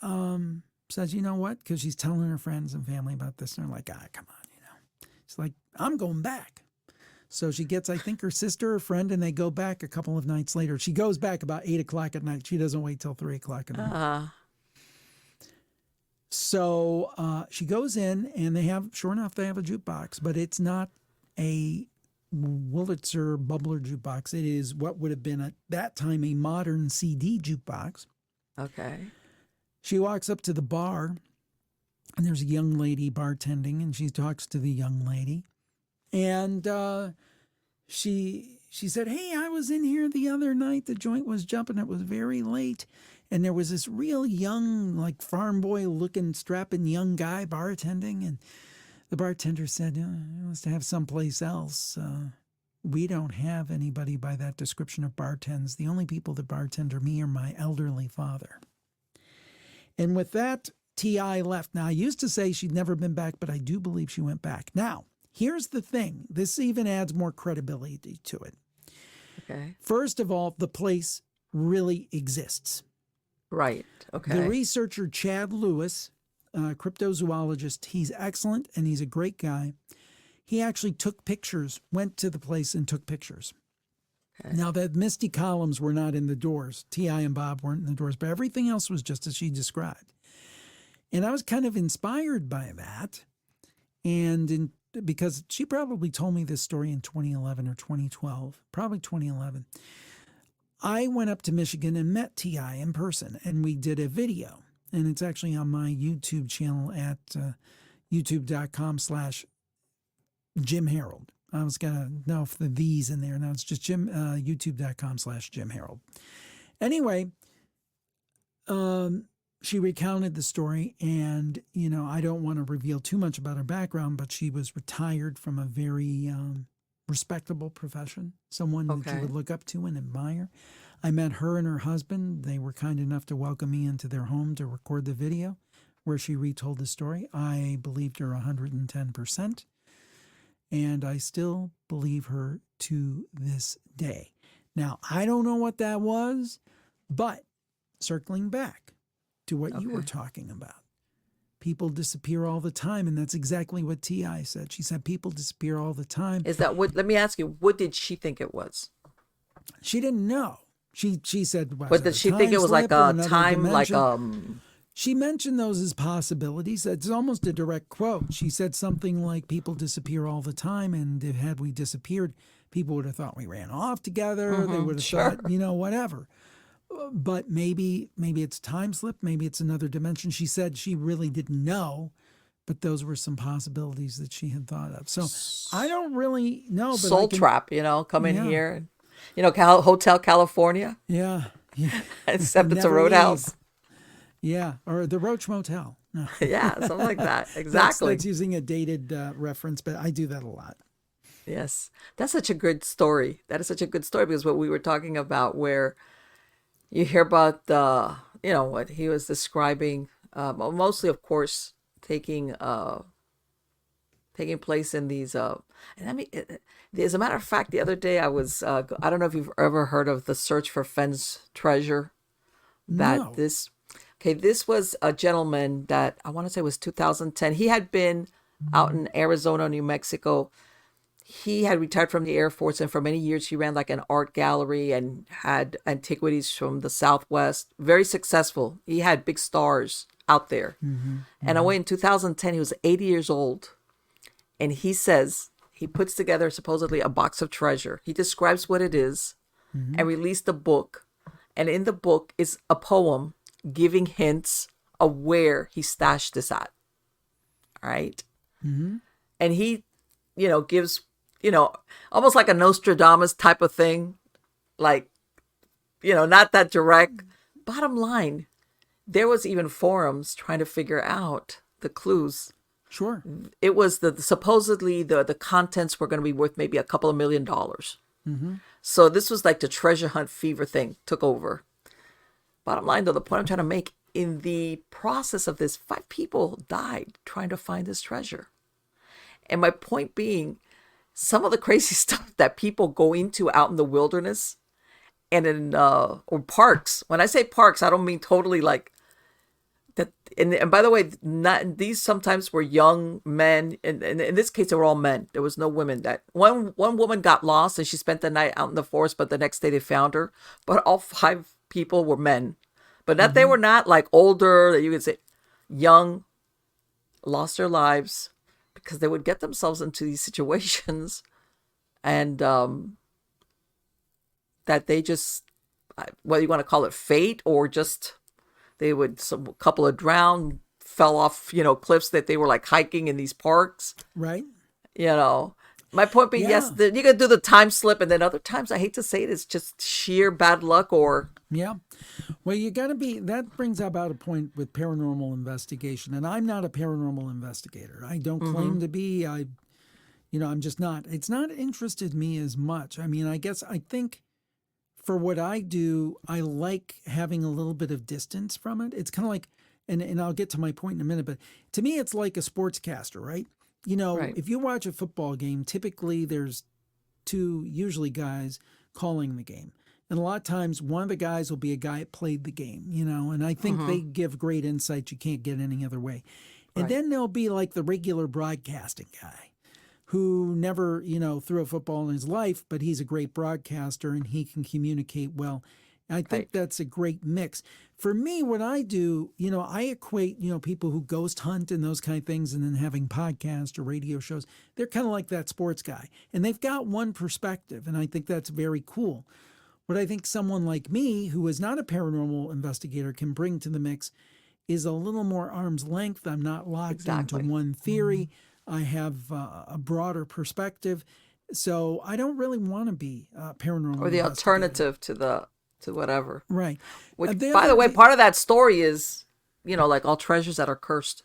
says, "You know what?" Because she's telling her friends and family about this. And they're like, "Come on, She's like, "I'm going back." So she gets, I think, her sister or friend, and they go back a couple of nights later. She goes back about 8 o'clock at night. She doesn't wait till 3 o'clock in the morning. So she goes in, and sure enough, they have a jukebox, but it's not a Wurlitzer bubbler jukebox. It is what would have been at that time a modern CD jukebox. Okay. She walks up to the bar, and there's a young lady bartending, and she talks to the young lady. And she said, hey, I was in here the other night. The joint was jumping. It was very late. And there was this real young, like farm boy looking, strapping young guy bartending. And the bartender said, he wants to have someplace else. We don't have anybody by that description of bartends. The only people that bartend are me or my elderly father. And with that, T.I. left. Now, I used to say she'd never been back, but I do believe she went back. Now, here's the thing. This even adds more credibility to it. Okay. First of all, the place really exists. Right. Okay. The researcher, Chad Lewis, cryptozoologist, he's excellent and he's a great guy. He actually took pictures, went to the place and took pictures. Okay. Now, the misty columns were not in the doors. T.I. and Bob weren't in the doors, but everything else was just as she described. And I was kind of inspired by that. And because she probably told me this story in 2011 or 2012, probably 2011. I went up to Michigan and met T.I. in person, and we did a video. And it's actually on my YouTube channel at youtube.com/Jim Harold. I was going to know if the V's in there. Now it's just youtube.com/Jim Harold. Anyway, she recounted the story, and, I don't want to reveal too much about her background, but she was retired from a very respectable profession, someone that you would look up to and admire. I met her and her husband. They were kind enough to welcome me into their home to record the video where she retold the story. I believed her 110%, and I still believe her to this day. Now, I don't know what that was, but circling back to what you were talking about. People disappear all the time, and that's exactly what T.I. said. She said people disappear all the time. Is that what? Let me ask you, what did she think it was? She didn't know. She said, but did she think it was like a time, dimension? She mentioned those as possibilities. It's almost a direct quote. She said something like, people disappear all the time, and had we disappeared, people would have thought we ran off together. They would have thought, whatever. But maybe it's time slip. Maybe it's another dimension. She said she really didn't know, but those were some possibilities that she had thought of. So I don't really know. But Soul trap, come in here. Hotel California. Yeah. Except it's a roadhouse. Yeah, or the Roach Motel. No. Yeah, something like that. Exactly. That's using a dated reference, but I do that a lot. Yes. That's such a good story. That is such a good story, because what we were talking about, where you hear about what he was describing, mostly, of course, taking place in these. And I mean, as a matter of fact, the other day I was. I don't know if you've ever heard of the search for Fenn's treasure. No. This was a gentleman that I want to say was 2010. He had been out in Arizona, New Mexico. He had retired from the Air Force, and for many years he ran like an art gallery and had antiquities from the Southwest. Very successful. He had big stars out there. And away in 2010, he was 80 years old. And he says he puts together supposedly a box of treasure. He describes what it is and released a book. And in the book is a poem giving hints of where he stashed this at. All right. And he, gives, almost like a Nostradamus type of thing. Like, not that direct. Bottom line, there was even forums trying to figure out the clues. Sure. It was supposedly the contents were going to be worth maybe a couple of $1 million. So this was like the treasure hunt fever thing took over. Bottom line, though, the point I'm trying to make, in the process of this, 5 people died trying to find this treasure. And my point being, some of the crazy stuff that people go into out in the wilderness and in or parks. When I say parks, I don't mean totally like that. And by the way, these sometimes were young men. And in this case, they were all men. There was no women. That one woman got lost and she spent the night out in the forest, but the next day they found her. But all 5 people were men. But that they were not like older, that you could say young, lost their lives because they would get themselves into these situations, and that they just, whether you want to call it fate or just a couple of drowned, fell off, cliffs that they were like hiking in these parks. Right. My point being, Yeah. yes, you can do the time slip, and then other times, I hate to say it, it's just sheer bad luck or Yeah. Well, you got to be, that brings about a point with paranormal investigation. And I'm not a paranormal investigator. I don't claim to be. I'm just not. It's not interested me as much. I mean, I think for what I do, I like having a little bit of distance from it. It's kind of like, and I'll get to my point in a minute, but to me, it's like a sportscaster, right? right, If you watch a football game, typically there's two, usually guys, calling the game. And a lot of times, one of the guys will be a guy that played the game, and I think they give great insights you can't get any other way. And right, then there'll be like the regular broadcasting guy who never, threw a football in his life, but he's a great broadcaster and he can communicate well. And I think right, that's a great mix. For me, what I do, I equate, people who ghost hunt and those kind of things and then having podcasts or radio shows. They're kind of like that sports guy. And they've got one perspective, and I think that's very cool. What I think someone like me, who is not a paranormal investigator, can bring to the mix is a little more arm's length. I'm not locked exactly. into one theory. I have a broader perspective. So I don't really want to be a paranormal Or the investigator. alternative to whatever. Right. Which, The by other- the way, part of that story is, like all treasures that are cursed.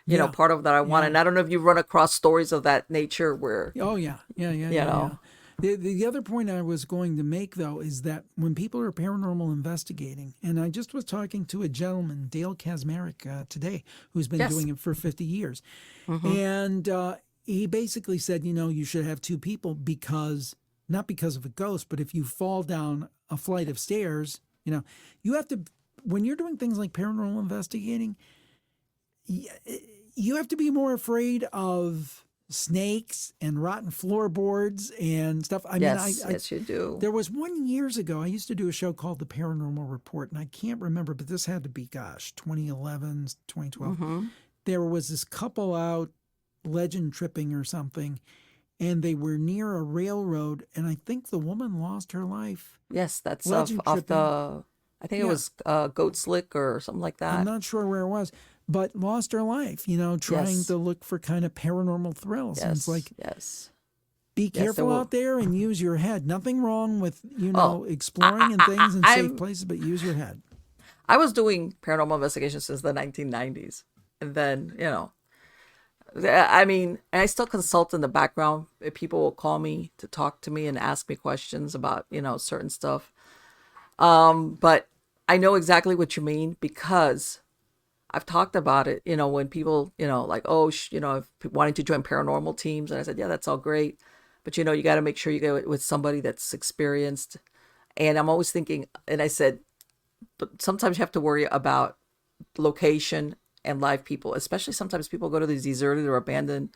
Yeah. Part of that I want. Yeah. And I don't know if you've run across stories of that nature where, Oh, yeah. Yeah. know. The other point I was going to make, though, is that when people are paranormal investigating, and I just was talking to a gentleman, Dale Kazmarek, today, who's been Yes. doing it for 50 years. And he basically said, you should have two people not because of a ghost, but if you fall down a flight of stairs, you have to, when you're doing things like paranormal investigating, you have to be more afraid of snakes and rotten floorboards and stuff. I mean, yes, you do. there was one years ago, I used to do a show called The Paranormal Report, and I can't remember, but this had to be, 2011, 2012. There was this couple out legend tripping or something, and they were near a railroad, and I think the woman lost her life. Yes, that's Legend off tripping. I think it Yeah. was Goat Slick or something like that. I'm not sure where it was, but lost her life, trying Yes. to look for kind of paranormal thrills. And it's like, yes. be there careful will- out there and use your head. Nothing wrong with, Oh, exploring and things in I'm- safe places, but use your head. I was doing paranormal investigations since the 1990s. And then, I mean, and I still consult in the background. If people will call me to talk to me and ask me questions about, certain stuff. But I know exactly what you mean because I've talked about it, when people, like, oh, wanting to join paranormal teams. And I said, yeah, that's all great. But, you got to make sure you go with somebody that's experienced. And I'm always thinking, and I said, but sometimes you have to worry about location and live people, especially sometimes people go to these deserted or abandoned,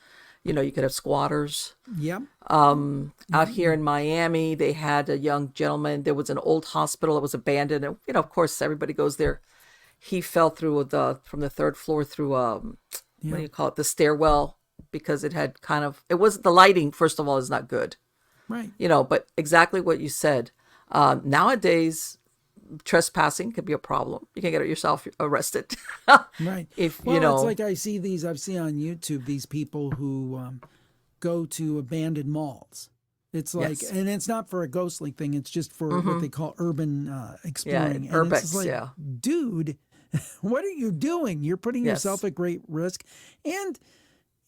you could have squatters. Yep. Out here in Miami, they had a young gentleman. There was an old hospital that was abandoned. And, of course, everybody goes there. He fell through from the third floor through, what do you call it? The stairwell, because it wasn't the lighting, first of all, is not good, Right. but exactly what you said. Nowadays, trespassing could be a problem. You can get yourself arrested. Right. If, It's like I've seen on YouTube, these people who go to abandoned malls. It's like, Yes. and it's not for a ghostly thing. It's just for what they call urban exploring. And urbex, it's just like, yeah. dude, what are you doing? You're putting Yes. yourself at great risk, and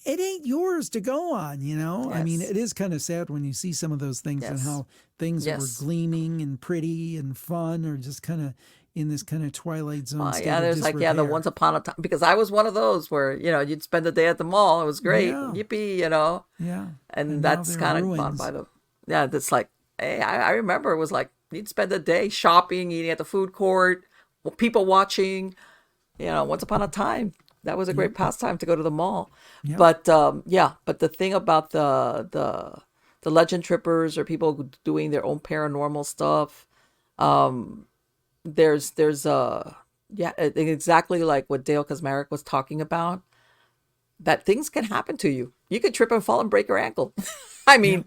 it ain't yours to go on. I mean, Yes. it is kind of sad when you see some of those things and Yes. how things that Yes. were gleaming and pretty and fun are just kind of in this kind of twilight zone. state of there's the disrepair. once upon a time, because I was one of those where, you'd spend the day at the mall. It was great. Yeah. Yippee, Yeah. and now that's they're kind of gone ruins. by that's like, hey, I remember it was like, you'd spend the day shopping, eating at the food court, people watching, once upon a time. That was a great pastime to go to the mall. Yeah. But but the thing about the legend trippers or people doing their own paranormal stuff, there's exactly like what Dale Kazmarek was talking about, that things can happen to you. You could trip and fall and break your ankle. I mean,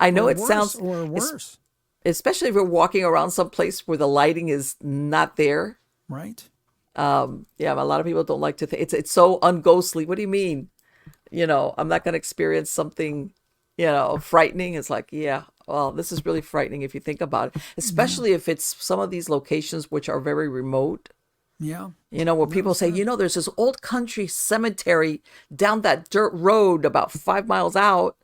I know Or it worse, sounds, or worse, especially if you're walking around some place where the lighting is not there. right? A lot of people don't like to think it's so unghostly. What do you mean? I'm not going to experience something frightening. It's like, yeah, well, this is really frightening if you think about it, especially if it's some of these locations which are very remote. Yeah. Where people say, there's this old country cemetery down that dirt road about 5 miles out.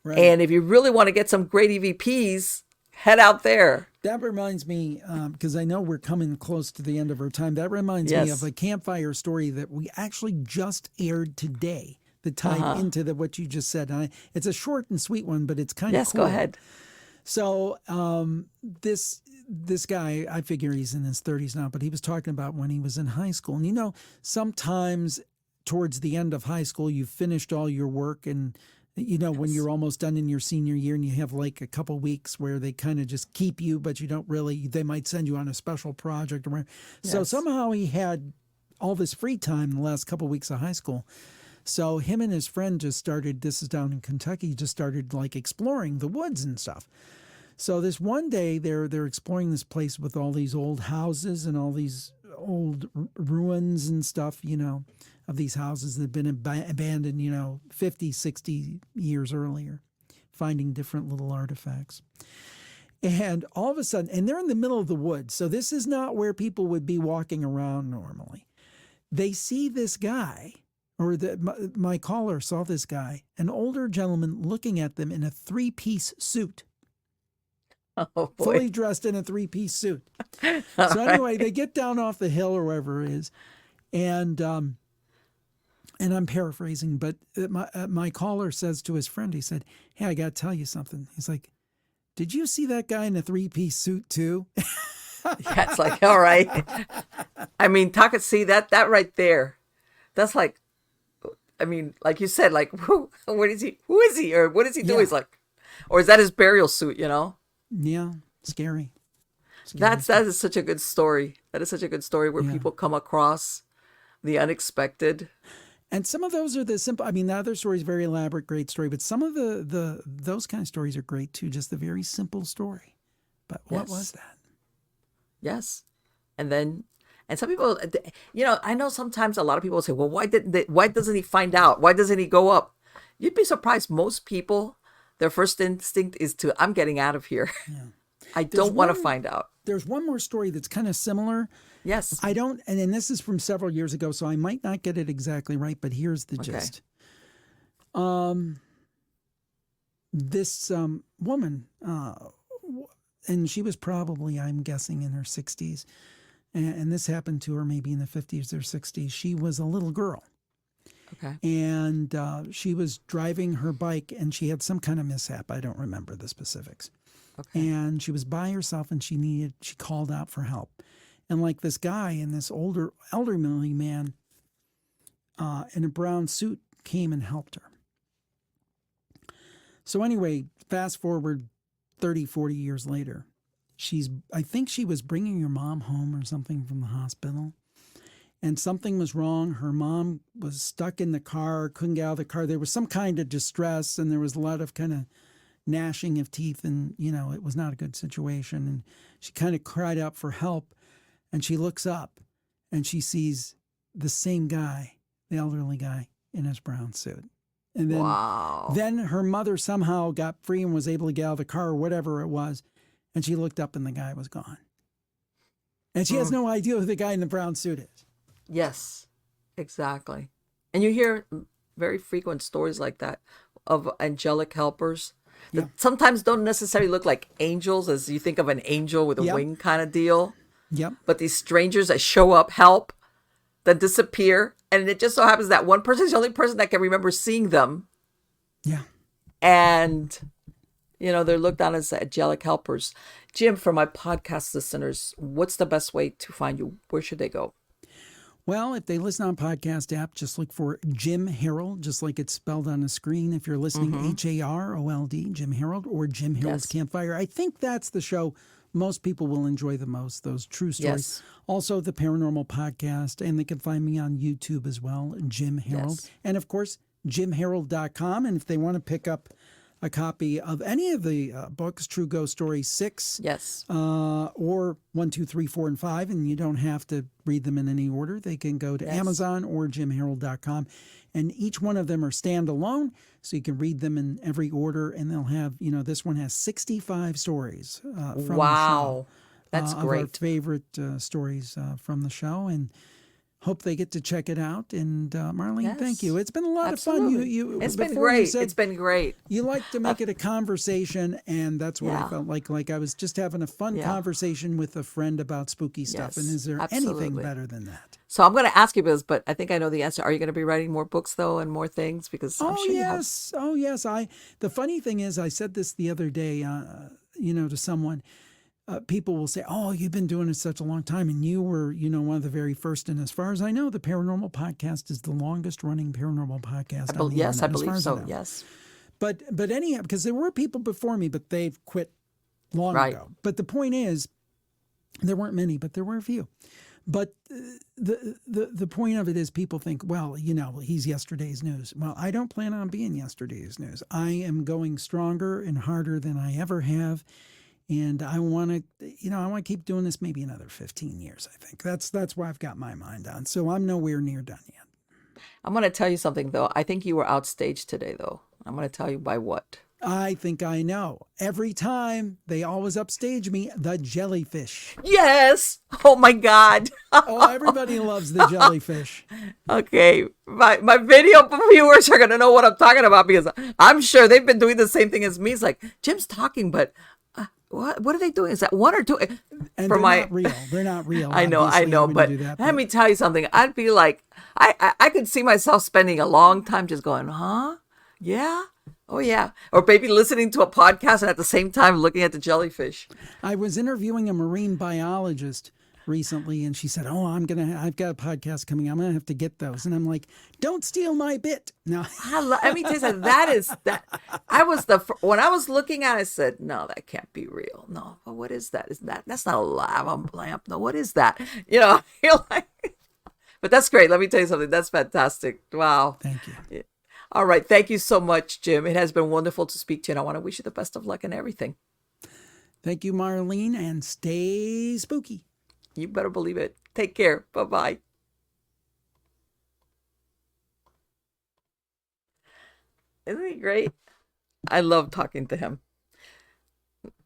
Right. And if you really want to get some great EVPs, head out there. That reminds me, because I know we're coming close to the end of our time, that reminds me of a campfire story that we actually just aired today that tied into what you just said. And it's a short and sweet one, but it's kind of cool. Yes, go ahead. So this guy, I figure he's in his 30s now, but he was talking about when he was in high school. And sometimes towards the end of high school, you've finished all your work and when you're almost done in your senior year and you have like a couple weeks where they kind of just keep you, but you don't really, they might send you on a special project or whatever. So somehow he had all this free time in the last couple weeks of high school. So him and his friend just started, this is down in Kentucky, just started like exploring the woods and stuff. So this one day they're exploring this place with all these old houses and all these old ruins and stuff, of these houses that had been abandoned, 50, 60 years earlier, finding different little artifacts. And all of a sudden, and they're in the middle of the woods, so this is not where people would be walking around normally. They see this guy, or my caller saw this guy, an older gentleman looking at them in a 3-piece suit. Oh, boy. Fully dressed in a 3-piece suit. So anyway, they get down off the hill or wherever it is, and I'm paraphrasing, but my caller says to his friend, he said, "Hey, I got to tell you something." He's like, "Did you see that guy in a 3-piece suit too?" Yeah, it's like, all right. I mean, see that right there. That's like, I mean, like you said, like, what is he? Who is he? Or what does he do? Yeah. He's like, or is that his burial suit? Yeah, scary. That is such a good story. That is such a good story where people come across the unexpected. And some of those are the simple. I mean, the other story is very elaborate, great story, but some of those kind of stories are great too. Just a very simple story. But what was that? Yes, and some people, I know sometimes a lot of people say, "Well, why doesn't he find out? Why doesn't he go up?" You'd be surprised. Most people, their first instinct is to, "I'm getting out of here. Yeah. I don't want to find out." There's one more story that's kind of similar. Yes. I don't, and then this is from several years ago, so I might not get it exactly right, but here's the gist. This woman, and she was probably, I'm guessing, in her 60s, and this happened to her maybe in the 50s or 60s. She was a little girl. Okay. And she was driving her bike, and she had some kind of mishap. I don't remember the specifics. Okay. And she was by herself, and she called out for help. And like this guy and this elderly man in a brown suit came and helped her. So anyway, fast forward 30, 40 years later, I think she was bringing her mom home or something from the hospital. And something was wrong. Her mom was stuck in the car, couldn't get out of the car. There was some kind of distress, and there was a lot of kind of gnashing of teeth, and, it was not a good situation. And she kind of cried out for help. And she looks up and she sees the same guy, the elderly guy, in his brown suit. And then her mother somehow got free and was able to get out of the car or whatever it was. And she looked up and the guy was gone. And she has no idea who the guy in the brown suit is. Yes, exactly. And you hear very frequent stories like that of angelic helpers that sometimes don't necessarily look like angels, as you think of an angel with a wing kind of deal. Yep. But these strangers that show up, help, then disappear. And it just so happens that one person is the only person that can remember seeing them. Yeah. And, they're looked on as angelic helpers. Jim, for my podcast listeners, what's the best way to find you? Where should they go? Well, if they listen on podcast app, just look for Jim Harold, just like it's spelled on the screen. If you're listening, HAROLD, Jim Harold, or Jim Harold's Campfire. I think that's the show most people will enjoy the most, those true stories. Yes. Also, the Paranormal Podcast, and they can find me on YouTube as well, Jim Harold. Yes. And, of course, jimharold.com. And if they want to pick up a copy of any of the books, True Ghost Stories 6, Yes. or 1, 2, 3, 4, and 5, and you don't have to read them in any order. They can go to Yes. Amazon or jimharold.com, and each one of them are standalone, so you can read them in every order, and they'll have, this one has 65 stories from the show. Wow. That's Of our great. favorite stories from the show, and hope they get to check it out. And Marlene, Yes. thank you. It's been a lot Absolutely. of fun. It's been before you great. said It's been great. you like to make it a conversation, and that's what I Yeah. felt like I was just having a fun Yeah. conversation with a friend about spooky stuff. Yes, And is there anything absolutely. better than that? So I'm going to ask you this, but I think I know the answer. Are you going to be writing more books though, and more things? Because I'm sure you have. Yes. Oh yes. The funny thing is, I said this the other day, to someone. People will say, "Oh, you've been doing it such a long time, and you were, one of the very first." And as far as I know, the Paranormal Podcast is the longest running paranormal podcast. On the Yes, I internet, as far believe as so. know. Yes. But anyhow, because there were people before me, but they've quit long Right. ago. But the point is, there weren't many, but there were a few. But the point of it is, people think, well, he's yesterday's news. Well, I don't plan on being yesterday's news. I am going stronger and harder than I ever have. And I want to, keep doing this maybe another 15 years, I think. That's where I've got my mind on. So I'm nowhere near done yet. I'm going to tell you something though. I think you were outstaged today though. I'm going to tell you by what. I think I know. Every time they always upstage me, the jellyfish. Yes. Oh my God. Oh, everybody loves the jellyfish. Okay. My video viewers are going to know what I'm talking about, because I'm sure they've been doing the same thing as me. It's like, Jim's talking, but what are they doing? Is that one or two? And they're not real. They're not real. I know, obviously, but do that, let me tell you something. I'd be like, I could see myself spending a long time just going, huh? Yeah. Oh, yeah. Or maybe listening to a podcast and at the same time looking at the jellyfish. I was interviewing a marine biologist recently, and she said, "Oh, I've got a podcast coming. I'm gonna have to get those." And I'm like, "Don't steal my bit." No, Let me tell you something. That. When I was looking at it, I said, "No, that can't be real. No, but what is that? That's not a lava lamp? No, what is that?" You're like, but that's great. Let me tell you something. That's fantastic. Wow. thank you. All right. Thank you so much, Jim. It has been wonderful to speak to you, and I want to wish you the best of luck in everything. Thank you, Marlene, and stay spooky. You better believe it. Take care. Bye-bye. Isn't he great? I love talking to him.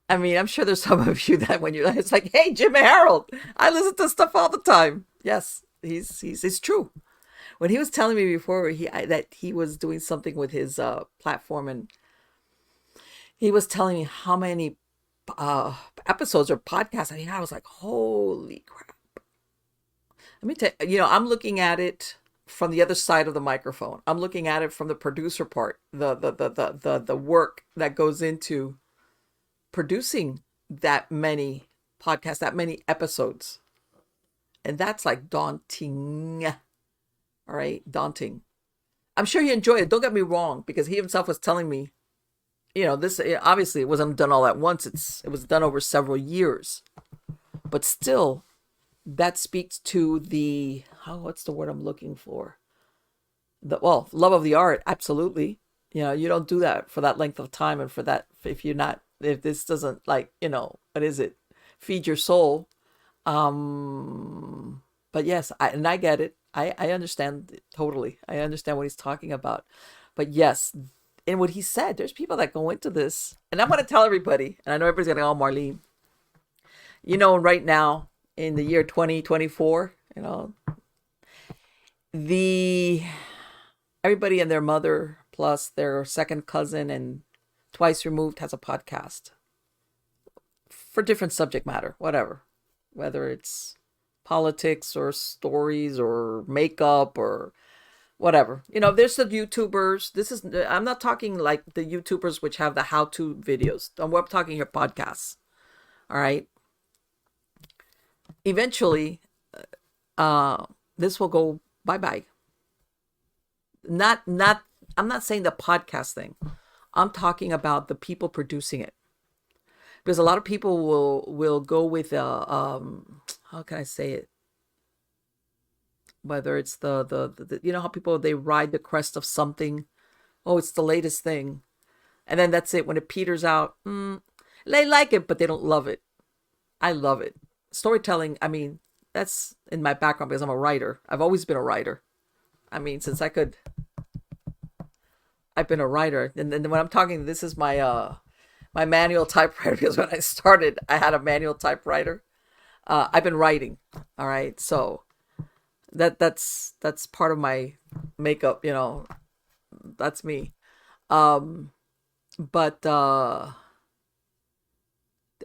I mean, I'm sure there's some of you that when you're, it's like, "Hey, Jim Harold, I listen to stuff all the time." Yes, it's true. When he was telling me before that he was doing something with his platform, and he was telling me how many episodes or podcasts. I was like, holy crap. Let me tell you, I'm looking at it from the other side of the microphone. I'm looking at it from the producer part, the work that goes into producing that many podcasts, that many episodes. And that's like daunting. All right, daunting. I'm sure you enjoy it. Don't get me wrong, because he himself was telling me, this obviously it wasn't done all at once. It was done over several years, but still, that speaks to the what's the word I'm looking for? Love of the art. Absolutely. You don't do that for that length of time, and for that if this doesn't what is it? Feed your soul. But yes, I get it. I understand it totally. I understand what he's talking about. But yes. And what he said, there's people that go into this, and I'm going to tell everybody, and I know everybody's going to go, "Oh, Marlene, right now in the year 2024, everybody and their mother plus their second cousin and twice removed has a podcast for different subject matter, whether it's politics or stories or makeup or whatever. There's the YouTubers. I'm not talking like the YouTubers which have the how-to videos. We're talking here podcasts. All right. Eventually, this will go bye-bye. I'm not saying the podcast thing. I'm talking about the people producing it. Because a lot of people will go with how can I say it? Whether it's the how people, they ride the crest of something. Oh, it's the latest thing. And then that's it. When it peters out, they like it, but they don't love it. I love it. Storytelling, I mean, that's in my background because I'm a writer. I've always been a writer. I mean, I've been a writer. And then when I'm talking, this is my my manual typewriter, because when I started, I had a manual typewriter. I've been writing. All right. So that's part of my makeup, that's me. But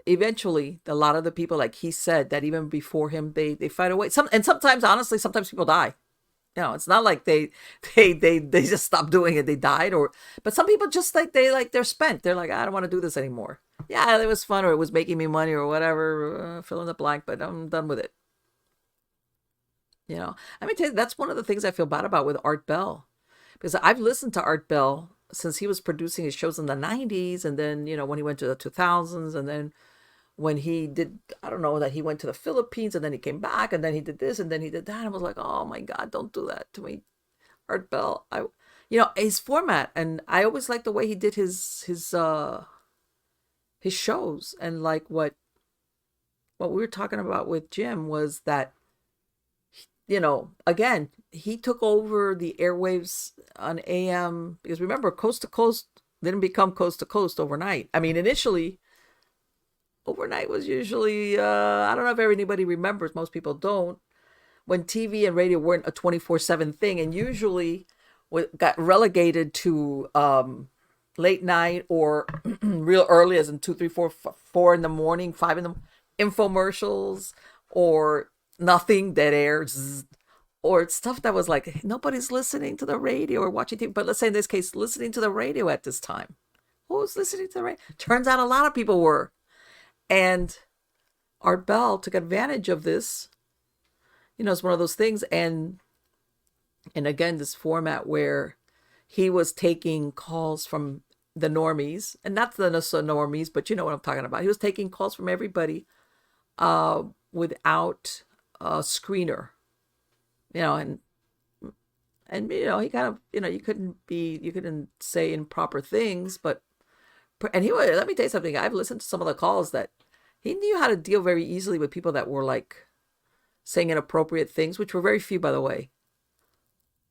eventually a lot of the people, like he said, that even before him, they find a way. Sometimes, honestly, sometimes people die. It's not like they just stopped doing it. They died, but some people just they're spent. They're like, I don't want to do this anymore. Yeah, it was fun, or it was making me money, or whatever, fill in the blank, but I'm done with it. I mean, that's one of the things I feel bad about with Art Bell, because I've listened to Art Bell since he was producing his shows in the 90s, and then, when he went to the 2000s, and then when he did, I don't know, that he went to the Philippines, and then he came back, and then he did this, and then he did that. I was like, oh my God, don't do that to me, Art Bell. His format, and I always liked the way he did his shows. And like what we were talking about with Jim was that, again, he took over the airwaves on AM, because remember, Coast to Coast didn't become Coast to Coast overnight. I mean, initially, overnight was usually, I don't know if anybody remembers, most people don't, when TV and radio weren't a 24/7 thing, and usually got relegated to late night, or real early, as in 2, 3, 4, 4 in the morning, 5 in the infomercials, or nothing, dead air, or stuff that was like, nobody's listening to the radio or watching TV. But let's say in this case, listening to the radio at this time. Who's listening to the radio? Turns out a lot of people were. And Art Bell took advantage of this. It's one of those things. And again, this format where he was taking calls from the normies, and not the normies, but you know what I'm talking about. He was taking calls from everybody without a screener, and he kind of, you couldn't say improper things, but, and he would, let me tell you something. I've listened to some of the calls that he knew how to deal very easily with people that were like saying inappropriate things, which were very few, by the way,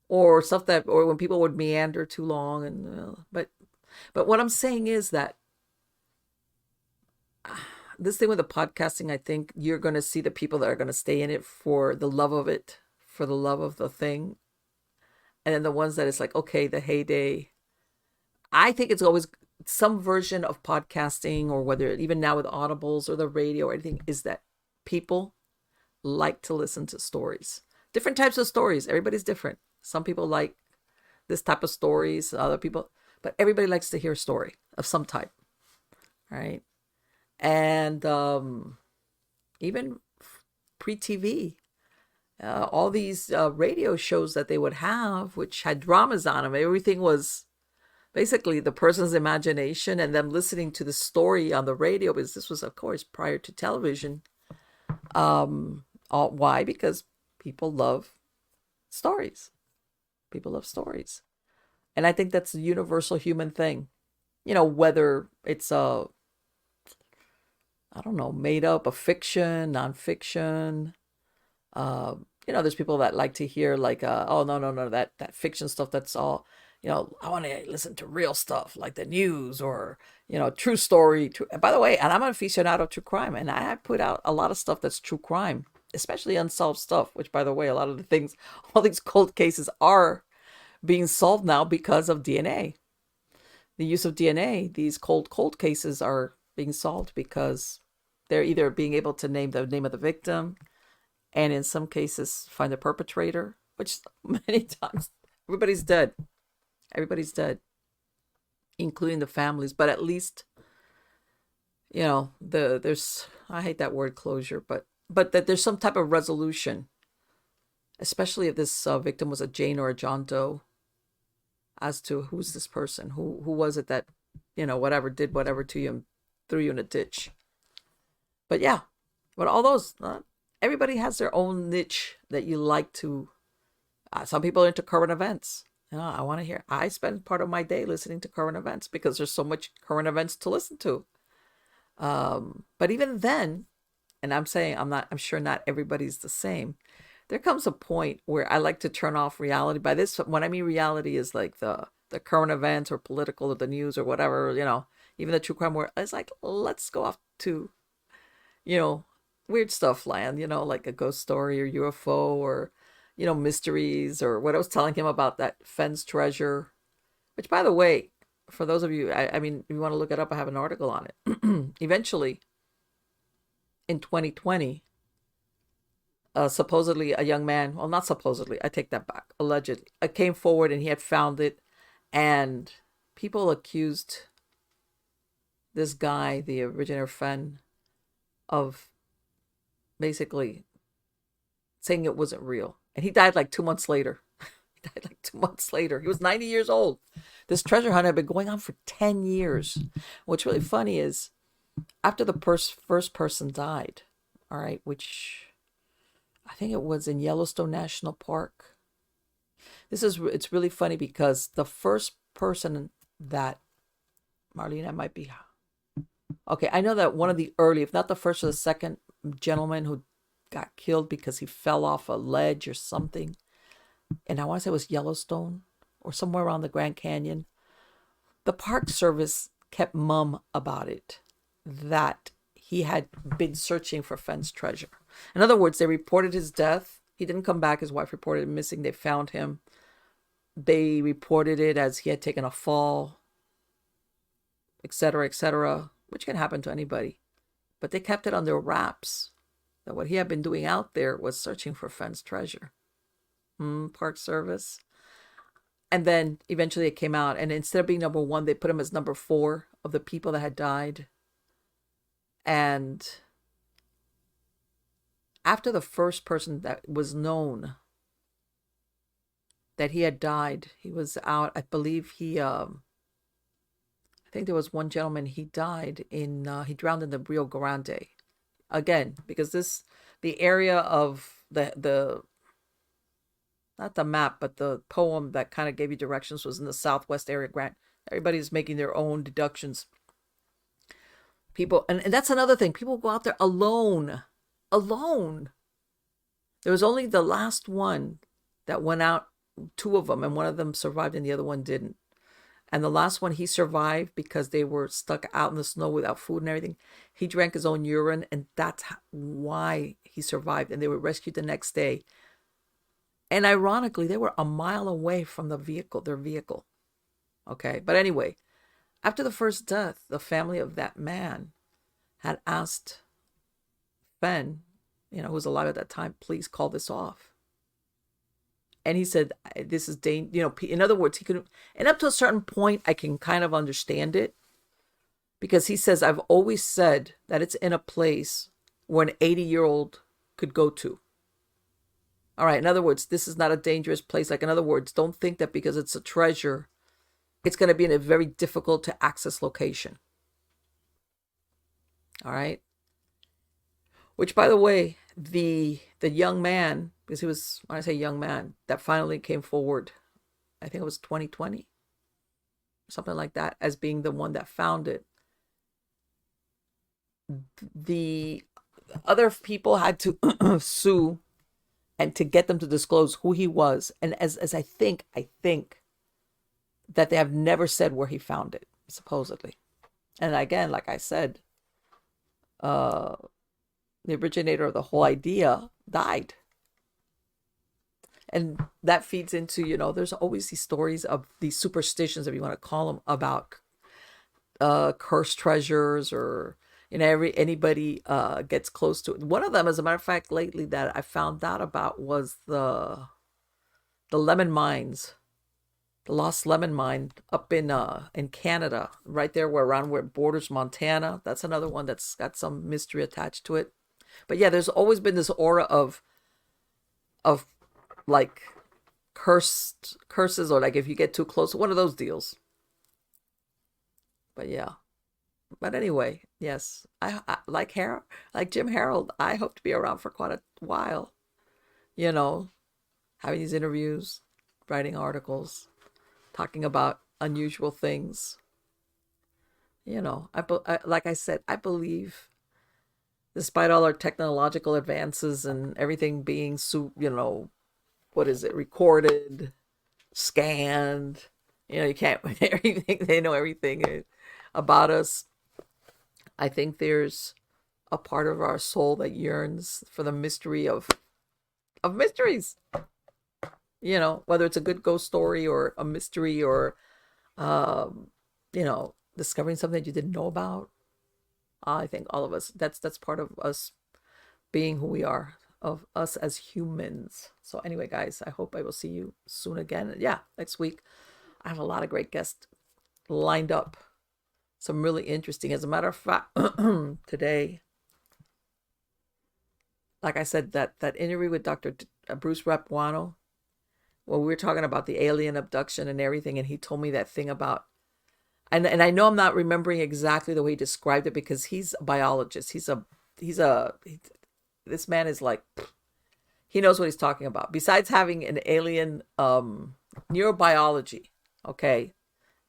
or stuff that, or when people would meander too long. And but what I'm saying is that this thing with the podcasting, I think you're going to see the people that are going to stay in it for the love of it, for the love of the thing. And then the ones that it's like, okay, the heyday. I think it's always some version of podcasting, or whether even now with Audibles or the radio or anything, is that people like to listen to stories. Different types of stories. Everybody's different. Some people like this type of stories, other people, but everybody likes to hear a story of some type. Right? And even pre-TV, all these radio shows that they would have, which had dramas on them, everything was basically the person's imagination and them listening to the story on the radio, because this was, of course, prior to television. Why? Because people love stories. People love stories. And I think that's a universal human thing. Whether it's I don't know, made up, a fiction, nonfiction. There's people that like to hear like, oh, no, that fiction stuff, that's all, I want to listen to real stuff like the news, or, true story. By the way, and I'm an aficionado of true crime, and I put out a lot of stuff that's true crime, especially unsolved stuff, which, by the way, a lot of the things, all these cold cases are being solved now because of DNA. The use of DNA, these cold cases are being solved because they're either being able to name the name of the victim, and in some cases find the perpetrator, which many times everybody's dead. Everybody's dead, including the families. But at least, there's, I hate that word closure, but that there's some type of resolution, especially if this victim was a Jane or a John Doe, as to who's this person, who was it that, whatever, did whatever to you and threw you in a ditch. But yeah, but all those, everybody has their own niche that you like to. Some people are into current events. I want to hear. I spend part of my day listening to current events because there's so much current events to listen to. But even then, and I'm saying I'm sure not everybody's the same. There comes a point where I like to turn off reality. By this, when I mean reality is like the current events or political or the news or whatever, even the true crime where it's like, let's go off to, you know, weird stuff land, like a ghost story or UFO or, mysteries or what I was telling him about that Fenn's treasure, which by the way, for those of you, I mean, if you want to look it up, I have an article on it. Eventually, in 2020, supposedly a young man, well, not supposedly, I take that back, allegedly, came forward and he had found it. And people accused this guy, the originator Fenn, of basically saying it wasn't real. And he died like 2 months later. He died like 2 months later. He was 90 years old. This treasure hunt had been going on for 10 years. What's really funny is after the first person died, all right, which I think it was in Yellowstone National Park. It's really funny because the first person that, Marlene, I might be, okay, I know that one of the early, if not the first or the second gentleman who got killed because he fell off a ledge or something, and I want to say it was Yellowstone or somewhere around the Grand Canyon, the Park Service kept mum about it, that he had been searching for Fenn's treasure. In other words, they reported his death. He didn't come back. His wife reported him missing. They found him. They reported it as he had taken a fall, etc., which can happen to anybody. But they kept it under wraps that what he had been doing out there was searching for Fenn's treasure. Park Service. And then eventually it came out. And instead of being number one, they put him as number 4 of the people that had died. And after the first person that was known that he had died, he was out, I believe I think there was one gentleman, he died he drowned in the Rio Grande. Again, because the area of the not the map, but the poem that kind of gave you directions was in the southwest area. Everybody's making their own deductions. People, and that's another thing. People go out there alone. There was only the last one that went out, 2 of them, and one of them survived and the other one didn't. And the last one, he survived because they were stuck out in the snow without food and everything. He drank his own urine, and that's why he survived. And they were rescued the next day. And ironically, they were a mile away from their vehicle. Okay, but anyway, after the first death, the family of that man had asked Fenn, who was alive at that time, please call this off. And he said, this is dangerous. In other words, he could, and up to a certain point, I can kind of understand it. Because he says, I've always said that it's in a place where an 80-year-old could go to. All right, in other words, this is not a dangerous place. Like, in other words, don't think that because it's a treasure, it's going to be in a very difficult to access location. All right. Which, by the way, the young man, because he was, when I say young man, that finally came forward, I think it was 2020, something like that, as being the one that found it. The other people had to sue and to get them to disclose who he was. And as I think that they have never said where he found it, supposedly. And again, like I said, the originator of the whole idea died. And that feeds into, there's always these stories of these superstitions, if you want to call them, about cursed treasures, or anybody gets close to it. One of them, as a matter of fact, lately that I found out about was the lemon mines, the lost lemon mine up in Canada, right there around where it borders Montana. That's another one that's got some mystery attached to it. But yeah, there's always been this aura of like curses, or like if you get too close, one of those deals. But yeah. But anyway, yes, I like Jim Harold, I hope to be around for quite a while. Having these interviews, writing articles. talking about unusual things. You know, like I said, I believe, despite all our technological advances and everything being, what is it, recorded, scanned, you can't, everything, they know everything about us. I think there's a part of our soul that yearns for the mystery of mysteries. Whether it's a good ghost story or a mystery or, um, discovering something that you didn't know about. I think all of us, that's part of us being who we are, of us as humans. So anyway, guys, I hope I will see you soon again. Yeah, next week. I have a lot of great guests lined up. Some really interesting. As a matter of fact, today, like I said, that interview with Dr. Bruce Rapuano, when we were talking about the alien abduction and everything, and he told me that thing about, and I know I'm not remembering exactly the way he described it, because he's a biologist. This man is like, he knows what he's talking about. Besides having an alien neurobiology, okay,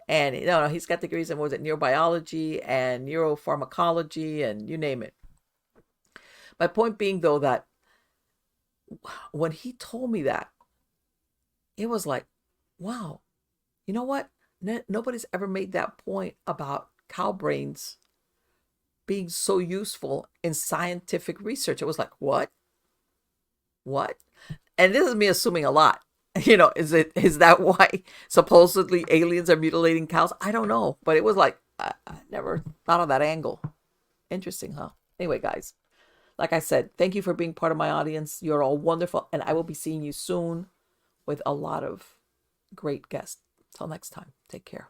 and he's got degrees in, what was it, neurobiology and neuropharmacology and you name it. My point being, though, that when he told me that, it was like, wow, you know what? Nobody's ever made that point about cow brains being so useful in scientific research. It was like, what? And this is me assuming a lot. Is that why supposedly aliens are mutilating cows? I don't know. But it was like, I never thought of that angle. Interesting, huh? Anyway, guys, like I said, thank you for being part of my audience. You're all wonderful. And I will be seeing you soon with a lot of great guests. Till next time, take care.